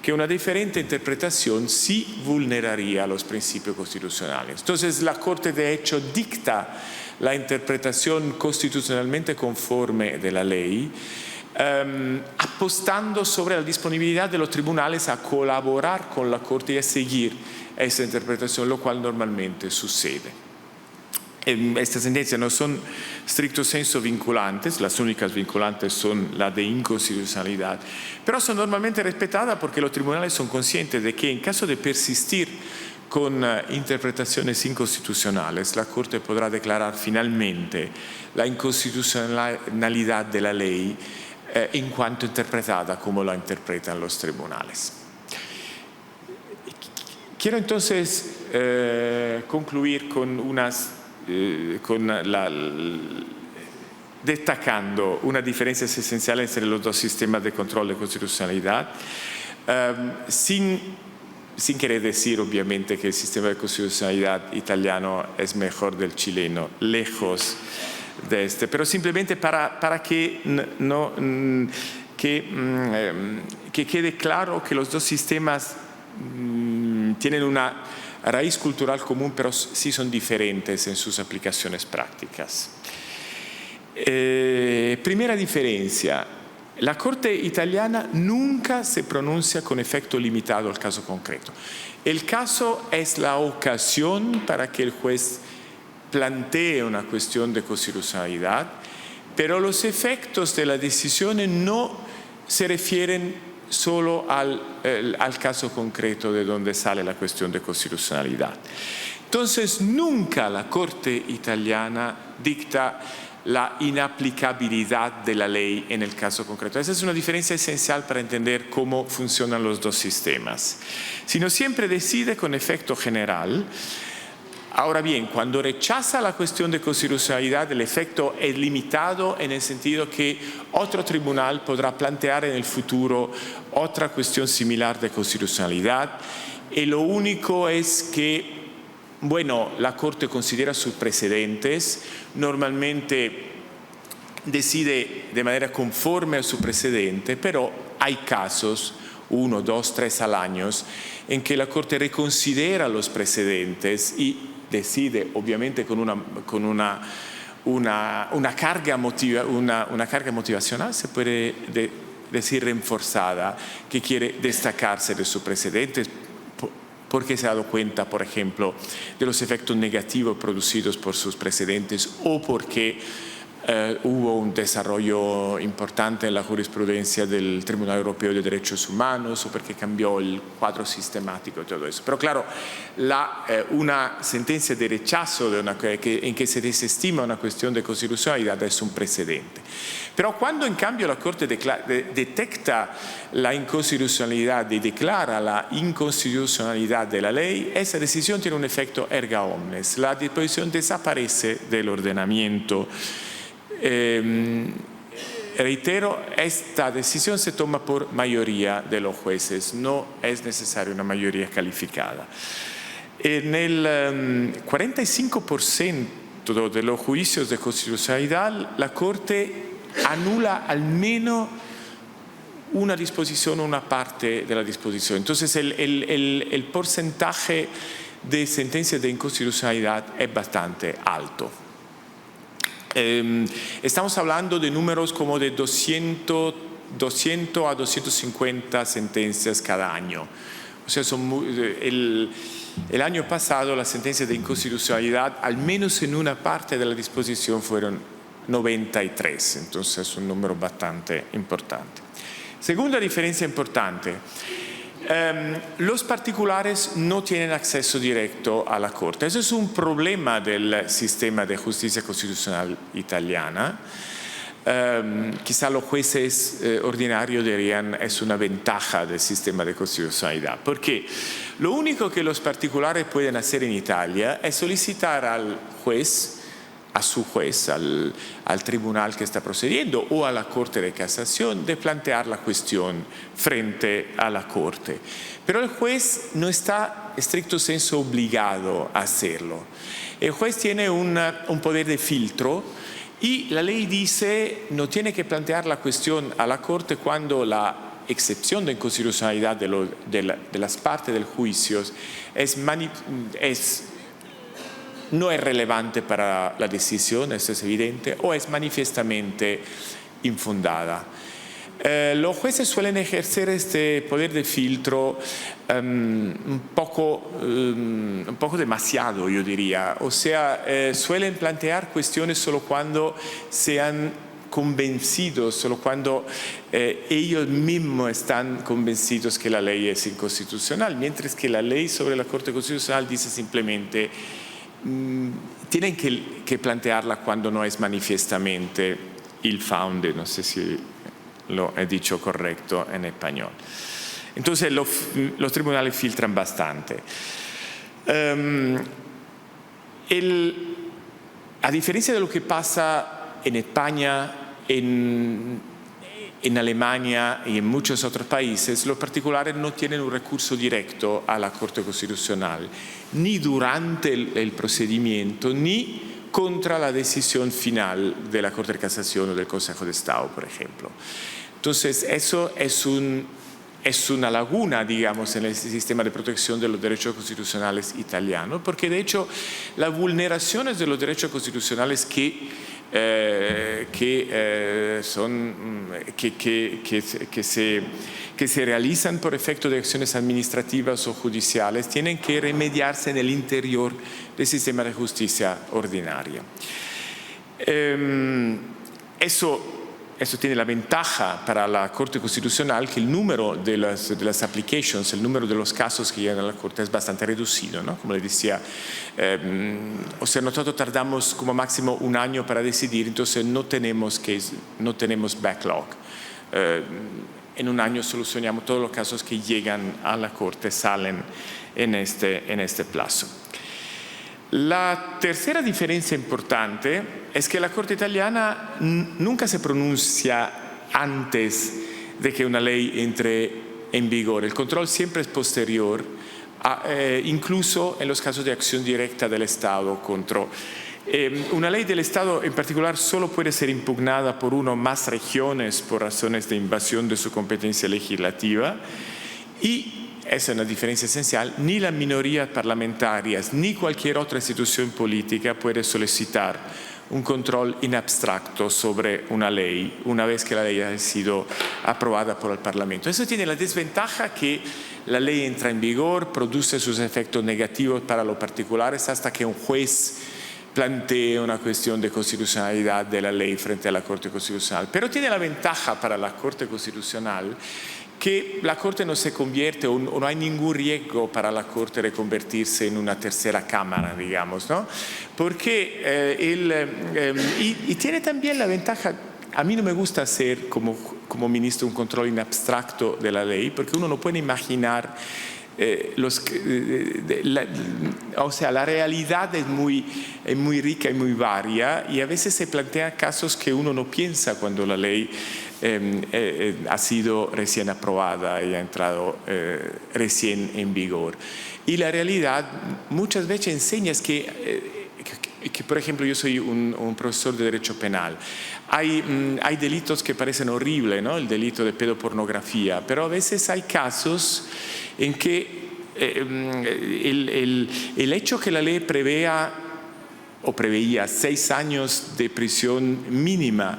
que una diferente interpretación sí vulneraría los principios constitucionales. Entonces, la Corte, de hecho, dicta la interpretación constitucionalmente conforme de la ley, apostando sobre la disponibilidad de los tribunales a colaborar con la Corte y a seguir esa interpretación, lo cual normalmente sucede. Estas sentencias no son stricto sensu vinculantes, las únicas vinculantes son la de inconstitucionalidad, pero son normalmente respetadas porque los tribunales son conscientes de que en caso de persistir con interpretaciones inconstitucionales, la Corte podrá declarar finalmente la inconstitucionalidad de la ley en cuanto interpretada como la interpretan los tribunales. Quiero entonces concluir destacando una diferencia esencial entre los dos sistemas de control de constitucionalidad, sin querer decir, obviamente, que el sistema de constitucionalidad italiano es mejor del chileno, lejos de este, pero simplemente para que quede claro que los dos sistemas tienen una raíz cultural común, pero sí son diferentes en sus aplicaciones prácticas. Primera diferencia, la Corte italiana nunca se pronuncia con efecto limitado al caso concreto. El caso es la ocasión para que el juez plantee una cuestión de constitucionalidad, pero los efectos de la decisión no se refieren solo al caso concreto de donde sale la cuestión de constitucionalidad. Entonces, nunca la Corte italiana dicta la inaplicabilidad de la ley en el caso concreto. Esa es una diferencia esencial para entender cómo funcionan los dos sistemas, sino siempre decide con efecto general Ahora bien, cuando rechaza la cuestión de constitucionalidad, el efecto es limitado en el sentido que otro tribunal podrá plantear en el futuro otra cuestión similar de constitucionalidad, y lo único es que, bueno, la Corte considera sus precedentes, normalmente decide de manera conforme a su precedente, pero hay casos, 1, 2, 3 al año, en que la Corte reconsidera los precedentes y decide, obviamente con una carga motivacional, se puede decir reforzada, que quiere destacarse de sus precedentes, porque se ha dado cuenta, por ejemplo, de los efectos negativos producidos por sus precedentes, o porque hubo un desarrollo importante en la jurisprudencia del Tribunal Europeo de Derechos Humanos, o porque cambió el cuadro sistemático y todo eso. Pero claro, una sentencia de rechazo en que se desestima una cuestión de constitucionalidad es un precedente. Pero cuando en cambio la Corte detecta la inconstitucionalidad y declara la inconstitucionalidad de la ley, esa decisión tiene un efecto erga omnes. La disposición desaparece del ordenamiento. Reitero, esta decisión se toma por mayoría de los jueces, no es necesaria una mayoría calificada. En el 45% de los juicios de constitucionalidad, la Corte anula al menos una disposición o una parte de la disposición. Entonces, el porcentaje de sentencias de inconstitucionalidad es bastante alto. Estamos hablando de números como de 200 a 250 sentencias cada año. O sea, el año pasado las sentencias de inconstitucionalidad, al menos en una parte de la disposición, fueron 93. Entonces es un número bastante importante. Segunda diferencia importante. Los particulares no tienen acceso directo a la Corte. Eso es un problema del sistema de justicia constitucional italiana. Quizá los jueces ordinarios dirían es una ventaja del sistema de constitucionalidad, porque lo único que los particulares pueden hacer en Italia es solicitar al juez, a su juez, al tribunal que está procediendo o a la Corte de Casación, de plantear la cuestión frente a la Corte. Pero el juez no está, en estricto senso, obligado a hacerlo. El juez tiene un poder de filtro y la ley dice no tiene que plantear la cuestión a la Corte cuando la excepción de inconstitucionalidad de las partes del juicio no es relevante para la decisión, eso es evidente, o es manifiestamente infundada. Los jueces suelen ejercer este poder de filtro un poco demasiado, yo diría. O sea, suelen plantear cuestiones solo cuando sean convencidos, solo cuando ellos mismos están convencidos que la ley es inconstitucional, mientras que la ley sobre la Corte Constitucional dice simplemente tienen que plantearla cuando no es manifiestamente ill-founded, no sé si lo he dicho correcto en español. Entonces los tribunales filtran bastante. A diferencia de lo que pasa en España, en Alemania y en muchos otros países, los particulares no tienen un recurso directo a la Corte Constitucional, ni durante el procedimiento, ni contra la decisión final de la Corte de Casación o del Consejo de Estado, por ejemplo. Entonces, eso es una laguna, digamos, en el sistema de protección de los derechos constitucionales italiano, porque de hecho las vulneraciones de los derechos constitucionales que se realizan por efecto de acciones administrativas o judiciales tienen que remediarse en el interior del sistema de justicia ordinaria. Eso tiene la ventaja para la Corte Constitucional que el número de las applications, el número de los casos que llegan a la Corte es bastante reducido, ¿no? Como le decía, o sea, nosotros tardamos como máximo un año para decidir, entonces no tenemos backlog. En un año solucionamos todos los casos que llegan a la Corte, salen en este plazo. La tercera diferencia importante es que la Corte italiana nunca se pronuncia antes de que una ley entre en vigor. El control siempre es posterior, incluso en los casos de acción directa del Estado contra. Una ley del Estado en particular solo puede ser impugnada por una o más regiones por razones de invasión de su competencia legislativa, y esa es una diferencia esencial. Ni las minorías parlamentarias ni cualquier otra institución política puede solicitar un control in abstracto sobre una ley una vez que la ley ha sido aprobada por el Parlamento. Eso tiene la desventaja que la ley entra en vigor, produce sus efectos negativos para los particulares hasta que un juez plantea una cuestión de constitucionalidad de la ley frente a la Corte Constitucional. Pero tiene la ventaja para la Corte Constitucional que la Corte no se convierte, o no hay ningún riesgo para la Corte de convertirse en una tercera cámara, digamos, ¿no? Porque y tiene también la ventaja, a mí no me gusta hacer como ministro un control in abstracto de la ley, porque uno no puede imaginar, o sea, la realidad es muy rica y muy varia, y a veces se plantean casos que uno no piensa cuando la ley ha sido recién aprobada y ha entrado recién en vigor. Y la realidad muchas veces enseña que por ejemplo, yo soy un profesor de Derecho Penal. Hay delitos que parecen horribles, ¿no? El delito de pedopornografía, pero a veces hay casos en que el hecho que la ley preveía 6 años de prisión mínima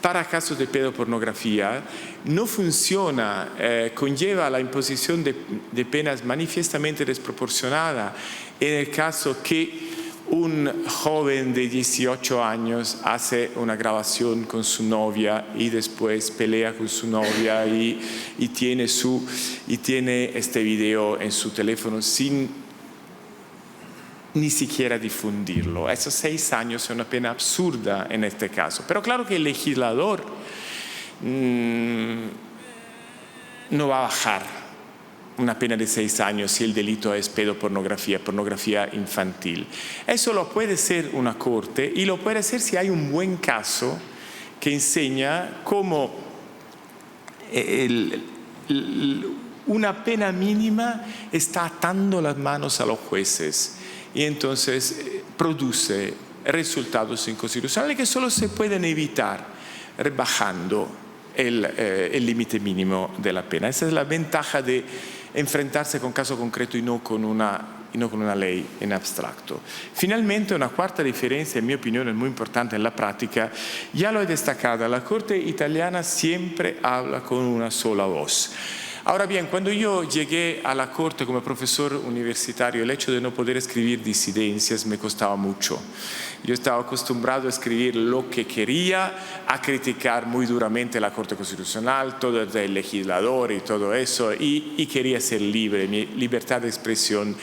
para casos de pedopornografía no funciona, conlleva la imposición de penas manifiestamente desproporcionadas en el caso que un joven de 18 años hace una grabación con su novia y después pelea con su novia y tiene este video en su teléfono sin ni siquiera difundirlo. Esos 6 años son una pena absurda en este caso. Pero claro que el legislador no va a bajar una pena de 6 años si el delito es pedopornografía, pornografía infantil. Eso lo puede hacer una corte, y lo puede hacer si hay un buen caso que enseña cómo una pena mínima está atando las manos a los jueces y entonces produce resultados inconstitucionales que solo se pueden evitar rebajando el límite mínimo de la pena. Esa es la ventaja de enfrentarse con caso concreto y no con una ley en abstracto. Finalmente, una cuarta diferencia, en mi opinión, es muy importante en la práctica, ya lo he destacado, la Corte italiana siempre habla con una sola voz. Ahora bien, cuando yo llegué a la Corte como profesor universitario, el hecho de no poder escribir disidencias me costaba mucho. Yo estaba acostumbrado a escribir lo que quería, a criticar muy duramente la Corte Constitucional, todo el legislador y todo eso, y quería ser libre. Mi libertad de expresión,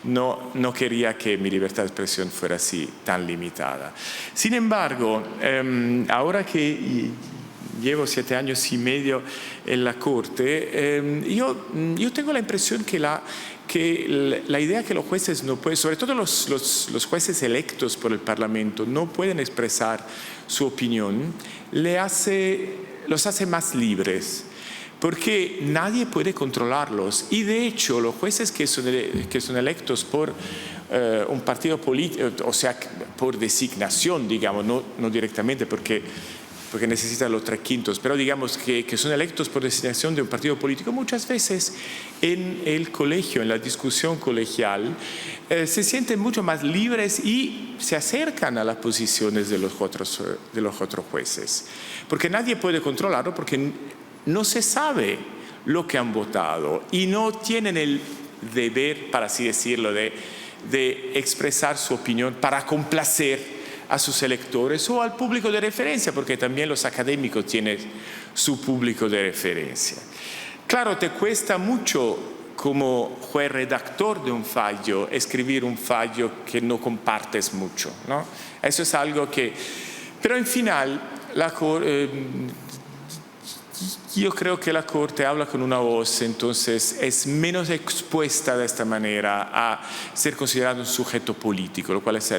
no quería que mi libertad de expresión fuera así tan limitada. Sin embargo, ahora que llevo 7 años y medio en la Corte, yo tengo la impresión que la idea que los jueces no pueden, sobre todo los jueces electos por el Parlamento, no pueden expresar su opinión, los hace más libres, porque nadie puede controlarlos. Y de hecho, los jueces que son electos por un partido político, o sea, por designación, digamos, no directamente porque necesitan los 3/5, pero digamos que son electos por designación de un partido político, muchas veces en el colegio, en la discusión colegial, se sienten mucho más libres y se acercan a las posiciones de los otros jueces, porque nadie puede controlarlo, porque no se sabe lo que han votado y no tienen el deber, para así decirlo, de expresar su opinión para complacer a sus electores o al público de referencia, porque también los académicos tienen su público de referencia. Claro, te cuesta mucho como juez redactor de un fallo escribir un fallo que no compartes mucho, ¿no? Eso es algo que... Pero en final, yo creo que la Corte habla con una voz, entonces es menos expuesta de esta manera a ser considerado un sujeto político, lo cual es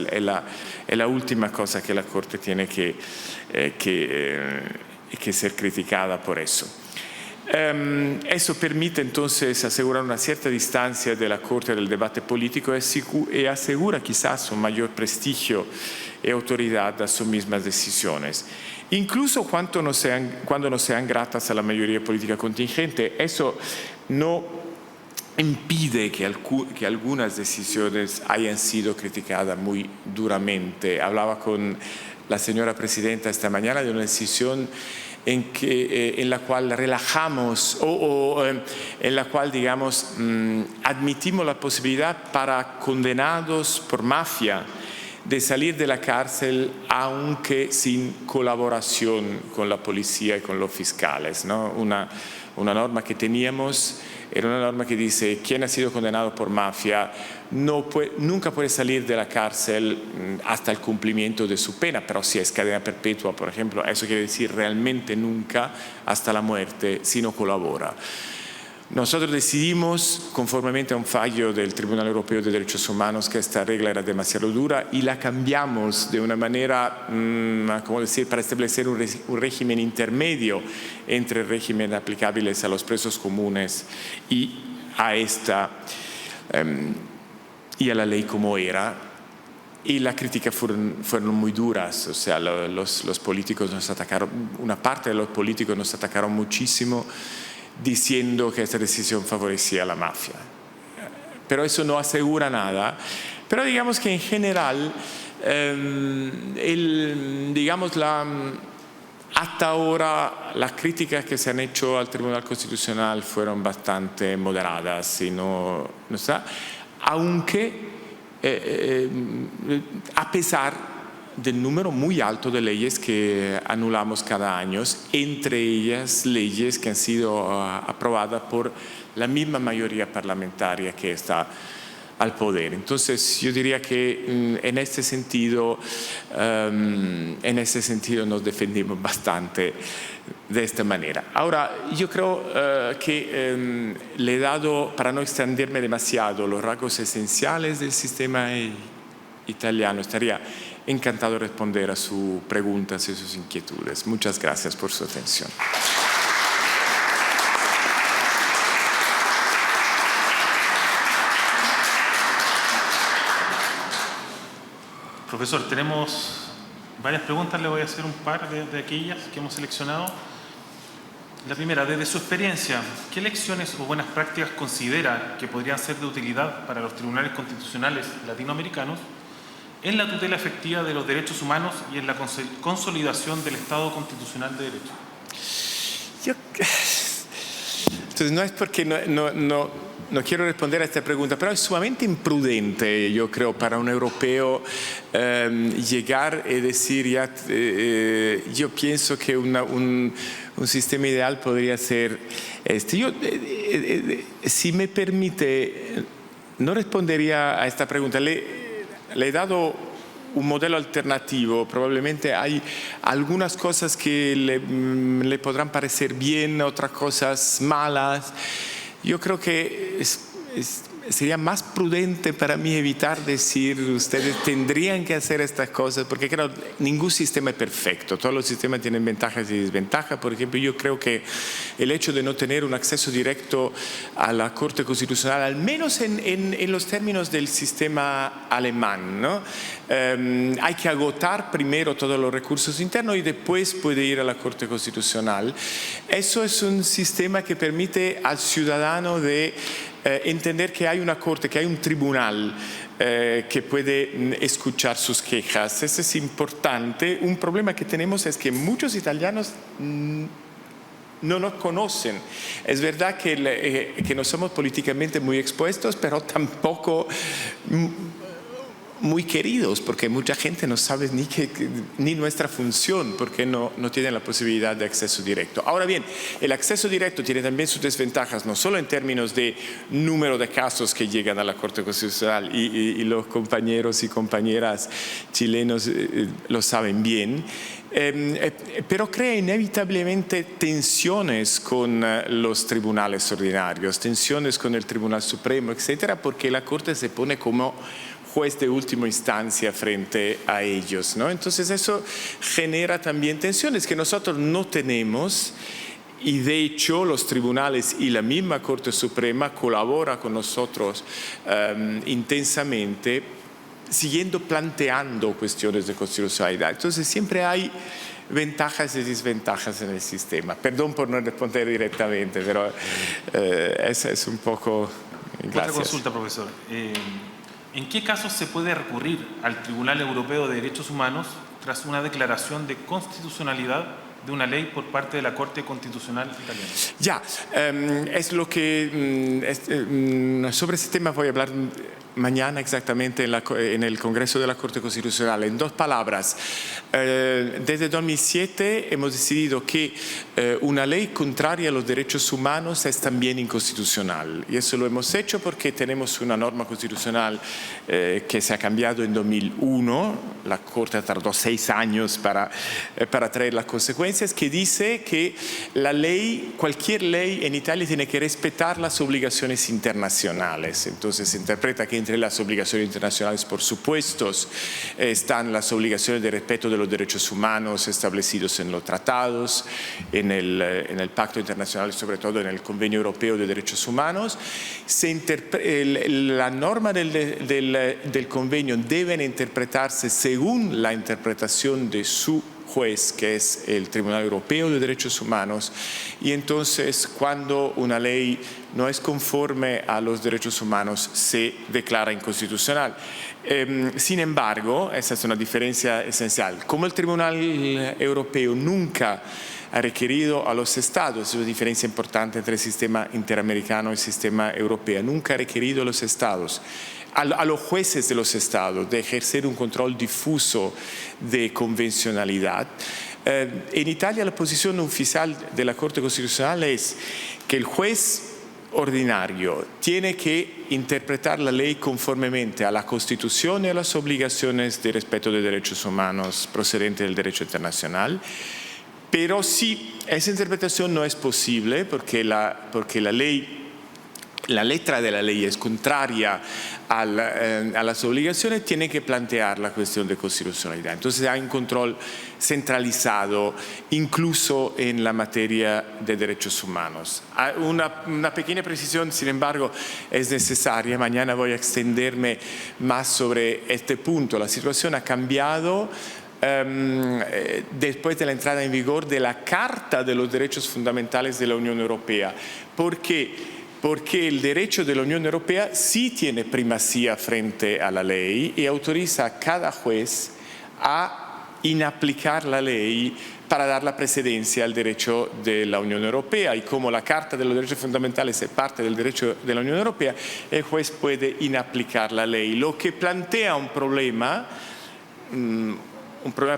la última cosa que la Corte tiene que ser criticada por eso. Eso permite entonces asegurar una cierta distancia de la Corte del debate político y asegura quizás un mayor prestigio y autoridad a sus mismas decisiones. Incluso cuando no sean gratas a la mayoría política contingente, eso no impide que algunas decisiones hayan sido criticadas muy duramente. Hablaba con la señora presidenta esta mañana de una decisión en la cual relajamos o en la cual, digamos, admitimos la posibilidad para condenados por mafia de salir de la cárcel aunque sin colaboración con la policía y con los fiscales, ¿no? Una norma que teníamos era una norma que dice quien ha sido condenado por mafia nunca puede salir de la cárcel hasta el cumplimiento de su pena, pero si es cadena perpetua, por ejemplo, eso quiere decir realmente nunca hasta la muerte si no colabora. Nosotros decidimos, conformemente a un fallo del Tribunal Europeo de Derechos Humanos, que esta regla era demasiado dura y la cambiamos de una manera, ¿cómo decir?, para establecer un régimen intermedio entre régimen aplicables a los presos comunes y a y a la ley como era. Y las críticas fueron muy duras, o sea, los políticos nos atacaron, una parte de los políticos nos atacaron muchísimo, diciendo que esta decisión favorecía a la mafia. Pero eso no asegura nada. Pero digamos que en general, hasta ahora las críticas que se han hecho al Tribunal Constitucional fueron bastante moderadas, y aunque a pesar del número muy alto de leyes que anulamos cada año, entre ellas leyes que han sido aprobadas por la misma mayoría parlamentaria que está al poder. Entonces yo diría que en este sentido nos defendimos bastante de esta manera. Ahora, yo creo que le he dado, para no extenderme demasiado, los rasgos esenciales del sistema italiano. Estaría encantado de responder a sus preguntas y sus inquietudes. Muchas gracias por su atención. Profesor, tenemos varias preguntas, le voy a hacer un par de aquellas que hemos seleccionado. La primera, desde su experiencia, ¿qué lecciones o buenas prácticas considera que podrían ser de utilidad para los tribunales constitucionales latinoamericanos en la tutela efectiva de los derechos humanos y en la consolidación del Estado constitucional de derecho? Entonces, no es porque no quiero responder a esta pregunta, pero es sumamente imprudente, yo creo, para un europeo llegar y decir, yo pienso que un sistema ideal podría ser este. Yo, si me permite, no respondería a esta pregunta. Le he dado un modelo alternativo. Probablemente hay algunas cosas que le podrán parecer bien, otras cosas malas. Yo creo que sería más prudente para mí evitar decir ustedes tendrían que hacer estas cosas, porque claro, ningún sistema es perfecto, todos los sistemas tienen ventajas y desventajas. Por ejemplo, yo creo que el hecho de no tener un acceso directo a la Corte Constitucional, al menos en los términos del sistema alemán, ¿no? Hay que agotar primero todos los recursos internos y después puede ir a la Corte Constitucional. Eso es un sistema que permite al ciudadano de entender que hay una corte, que hay un tribunal que puede escuchar sus quejas. Eso es importante. Un problema que tenemos es que muchos italianos no nos conocen. Es verdad que no somos políticamente muy expuestos, pero tampoco muy queridos, porque mucha gente no sabe ni nuestra función, porque no tienen la posibilidad de acceso directo. Ahora bien, el acceso directo tiene también sus desventajas, no solo en términos de número de casos que llegan a la Corte Constitucional, y los compañeros y compañeras chilenos lo saben bien, pero crea inevitablemente tensiones con los tribunales ordinarios, tensiones con el Tribunal Supremo, etcétera, porque la Corte se pone como juez de última instancia frente a ellos, ¿no? Entonces eso genera también tensiones que nosotros no tenemos, y de hecho los tribunales y la misma Corte Suprema colaboran con nosotros intensamente, planteando cuestiones de constitucionalidad. Entonces siempre hay ventajas y desventajas en el sistema. Perdón por no responder directamente, pero esa es un poco... Gracias. Otra consulta, profesor. ¿En qué casos se puede recurrir al Tribunal Europeo de Derechos Humanos tras una declaración de constitucionalidad de una ley por parte de la Corte Constitucional italiana? Ya, es lo que... sobre ese tema voy a hablar mañana exactamente en el Congreso de la Corte Constitucional. En 2 palabras, desde 2007 hemos decidido que una ley contraria a los derechos humanos es también inconstitucional. Y eso lo hemos hecho porque tenemos una norma constitucional que se ha cambiado en 2001. La Corte tardó 6 años para traer las consecuencias, que dice que la ley, cualquier ley en Italia tiene que respetar las obligaciones internacionales. Entonces se interpreta que entre las obligaciones internacionales, por supuesto, están las obligaciones de respeto de los derechos humanos establecidos en los tratados, en el Pacto Internacional y sobre todo en el Convenio Europeo de Derechos Humanos. La norma del convenio deben interpretarse según la interpretación de su juez, que es el Tribunal Europeo de Derechos Humanos, y entonces cuando una ley no es conforme a los derechos humanos se declara inconstitucional. Sin embargo, esa es una diferencia esencial. Como el Tribunal Europeo nunca ha requerido a los estados, es una diferencia importante entre el sistema interamericano y el sistema europeo, nunca ha requerido a los estados, a los jueces de los estados, de ejercer un control difuso de convencionalidad. En Italia la posición oficial de la Corte Constitucional es que el juez ordinario tiene que interpretar la ley conformemente a la Constitución y a las obligaciones de respeto de derechos humanos procedentes del derecho internacional. Pero si esa interpretación no es posible porque la letra de la ley es contraria a las obligaciones, tiene que plantear la cuestión de constitucionalidad. Entonces hay un control centralizado, incluso en la materia de derechos humanos. Una pequeña precisión, sin embargo, es necesaria. Mañana voy a extenderme más sobre este punto. La situación ha cambiado después de la entrada en vigor de la Carta de los Derechos Fundamentales de la Unión Europea. ¿Por qué? Porque el derecho de la Unión Europea sí tiene primacía frente a la ley y autoriza a cada juez a inaplicar la ley para dar la precedencia al derecho de la Unión Europea. Y como la Carta de los Derechos Fundamentales es parte del derecho de la Unión Europea, el juez puede inaplicar la ley, lo que plantea un problema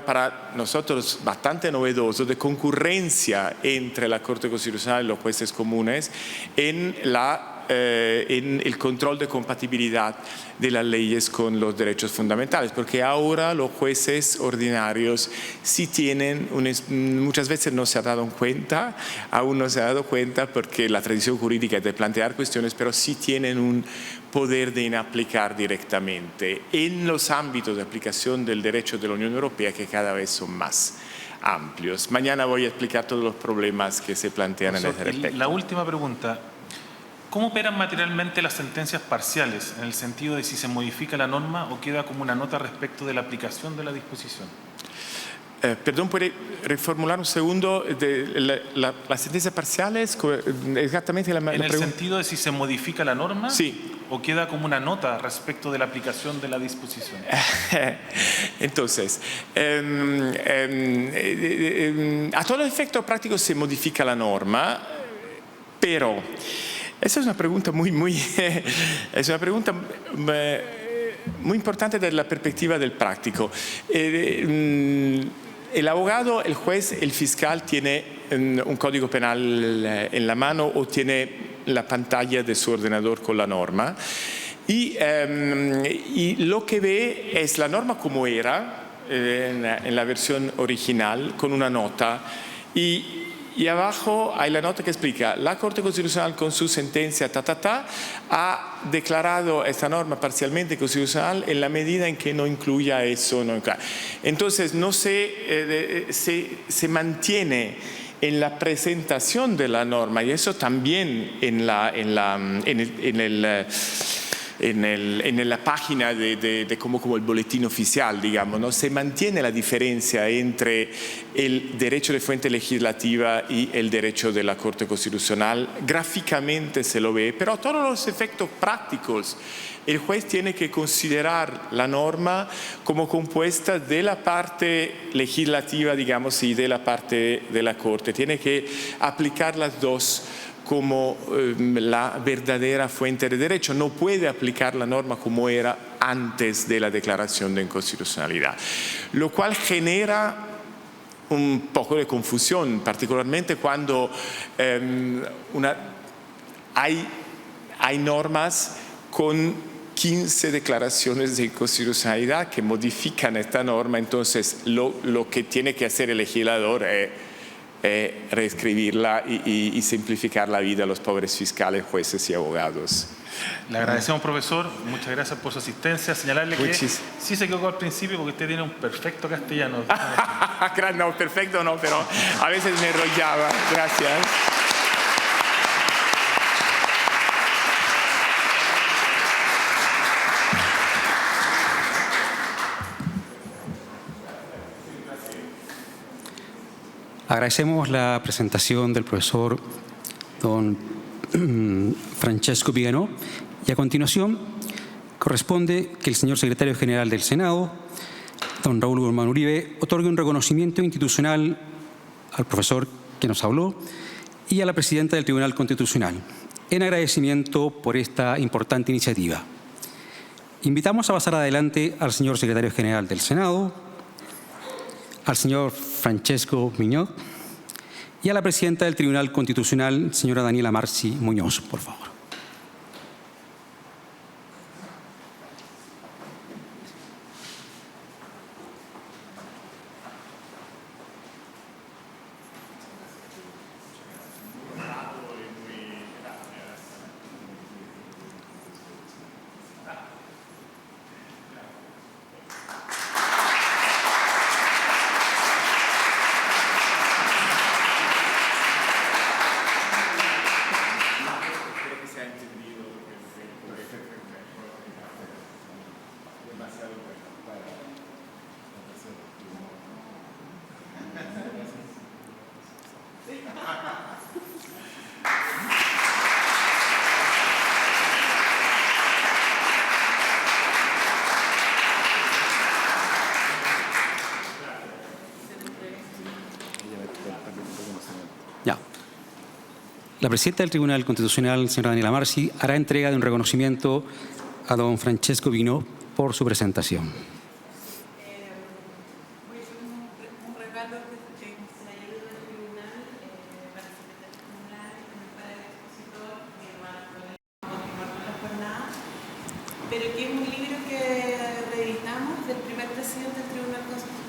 para nosotros bastante novedoso de concurrencia entre la Corte Constitucional y los jueces comunes en el control de compatibilidad de las leyes con los derechos fundamentales, porque ahora los jueces ordinarios sí tienen, muchas veces no se ha dado cuenta, aún no se ha dado cuenta porque la tradición jurídica es de plantear cuestiones, pero sí tienen un poder de inaplicar directamente en los ámbitos de aplicación del derecho de la Unión Europea que cada vez son más amplios. Mañana voy a explicar todos los problemas que se plantean en ese respecto. La última pregunta. ¿Cómo operan materialmente las sentencias parciales en el sentido de si se modifica la norma o queda como una nota respecto de la aplicación de la disposición? Perdón, ¿puede reformular un segundo? Las sentencias parciales, exactamente la en el sentido de si se modifica la norma, sí, o queda como una nota respecto de la aplicación de la disposición. Entonces, a todo efecto práctico se modifica la norma, pero esa es una pregunta es una pregunta muy importante desde la perspectiva del práctico. El abogado, el juez, el fiscal tiene un código penal en la mano o tiene la pantalla de su ordenador con la norma y lo que ve es la norma como era en la versión original con una nota y abajo hay la nota que explica: la Corte Constitucional con su sentencia ha declarado esta norma parcialmente constitucional en la medida en que no incluya eso. Entonces no se mantiene en la presentación de la norma, y eso también en la página de como el boletín oficial, digamos, ¿no? Se mantiene la diferencia entre el derecho de fuente legislativa y el derecho de la Corte Constitucional. Gráficamente se lo ve, pero todos los efectos prácticos, el juez tiene que considerar la norma como compuesta de la parte legislativa, digamos, y de la parte de la Corte. Tiene que aplicar las dos como la verdadera fuente de derecho. No puede aplicar la norma como era antes de la declaración de inconstitucionalidad, lo cual genera un poco de confusión, particularmente cuando hay normas con 15 declaraciones de inconstitucionalidad que modifican esta norma. Entonces lo que tiene que hacer el legislador es reescribirla y simplificar la vida a los pobres fiscales, jueces y abogados. Le agradecemos, profesor. Muchas gracias por su asistencia. Señalarle que sí se equivocó al principio porque usted tiene un perfecto castellano. No, perfecto no, pero a veces me enrollaba. Gracias. Agradecemos la presentación del profesor don Francesco Viganò, y a continuación corresponde que el señor secretario general del Senado, don Raúl Guzmán Uribe, otorgue un reconocimiento institucional al profesor que nos habló y a la presidenta del Tribunal Constitucional en agradecimiento por esta importante iniciativa. Invitamos a pasar adelante al señor secretario general del Senado, al señor Francesco Viganò, y a la presidenta del Tribunal Constitucional, señora Daniela Marci Muñoz, por favor. La presidenta del Tribunal Constitucional, señora Daniela Marci, hará entrega de un reconocimiento a don Francesco Viganò por su presentación. Un regalo que se le ayuda al tribunal para el secretario general, para el expositor, que va a continuar con la jornada, pero que es un libro que reeditamos del primer presidente del Tribunal Constitucional.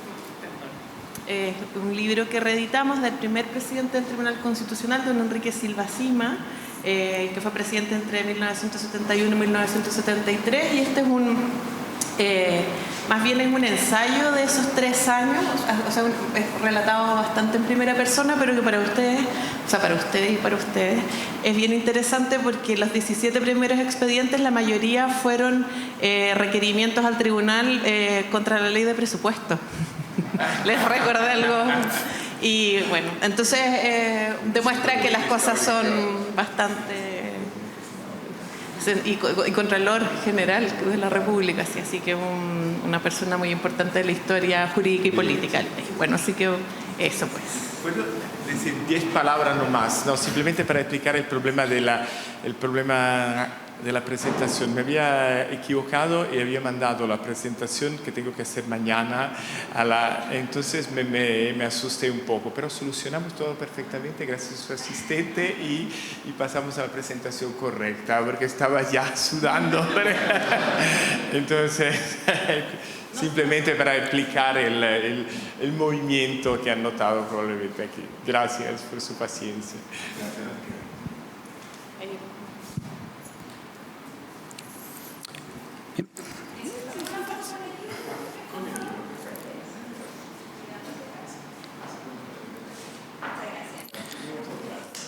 Un libro que reeditamos del primer presidente del Tribunal Constitucional, don Enrique Silva Sima, que fue presidente entre 1971 y 1973, y este es más bien es un ensayo de esos 3 años, o sea, es relatado bastante en primera persona, pero que para ustedes, o sea, para ustedes y para ustedes, es bien interesante porque los 17 primeros expedientes, la mayoría fueron requerimientos al tribunal contra la ley de presupuesto. Les recordé algo. Y bueno, entonces demuestra que las cosas son bastante... Y Contralor General de la República, sí, así que una persona muy importante de la historia jurídica y política del país. Bueno, así que eso pues. ¿Puedo decir 10 palabras nomás? No, simplemente para explicar el problema la presentación. Me había equivocado y había mandado la presentación que tengo que hacer mañana entonces me asusté un poco, pero solucionamos todo perfectamente gracias a su asistente y pasamos a la presentación correcta porque estaba ya sudando. Entonces, simplemente para explicar el movimiento que han notado probablemente aquí. Gracias por su paciencia.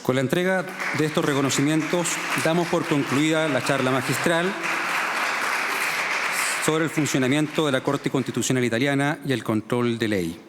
Con la entrega de estos reconocimientos, damos por concluida la charla magistral sobre el funcionamiento de la Corte Constitucional Italiana y el control de ley.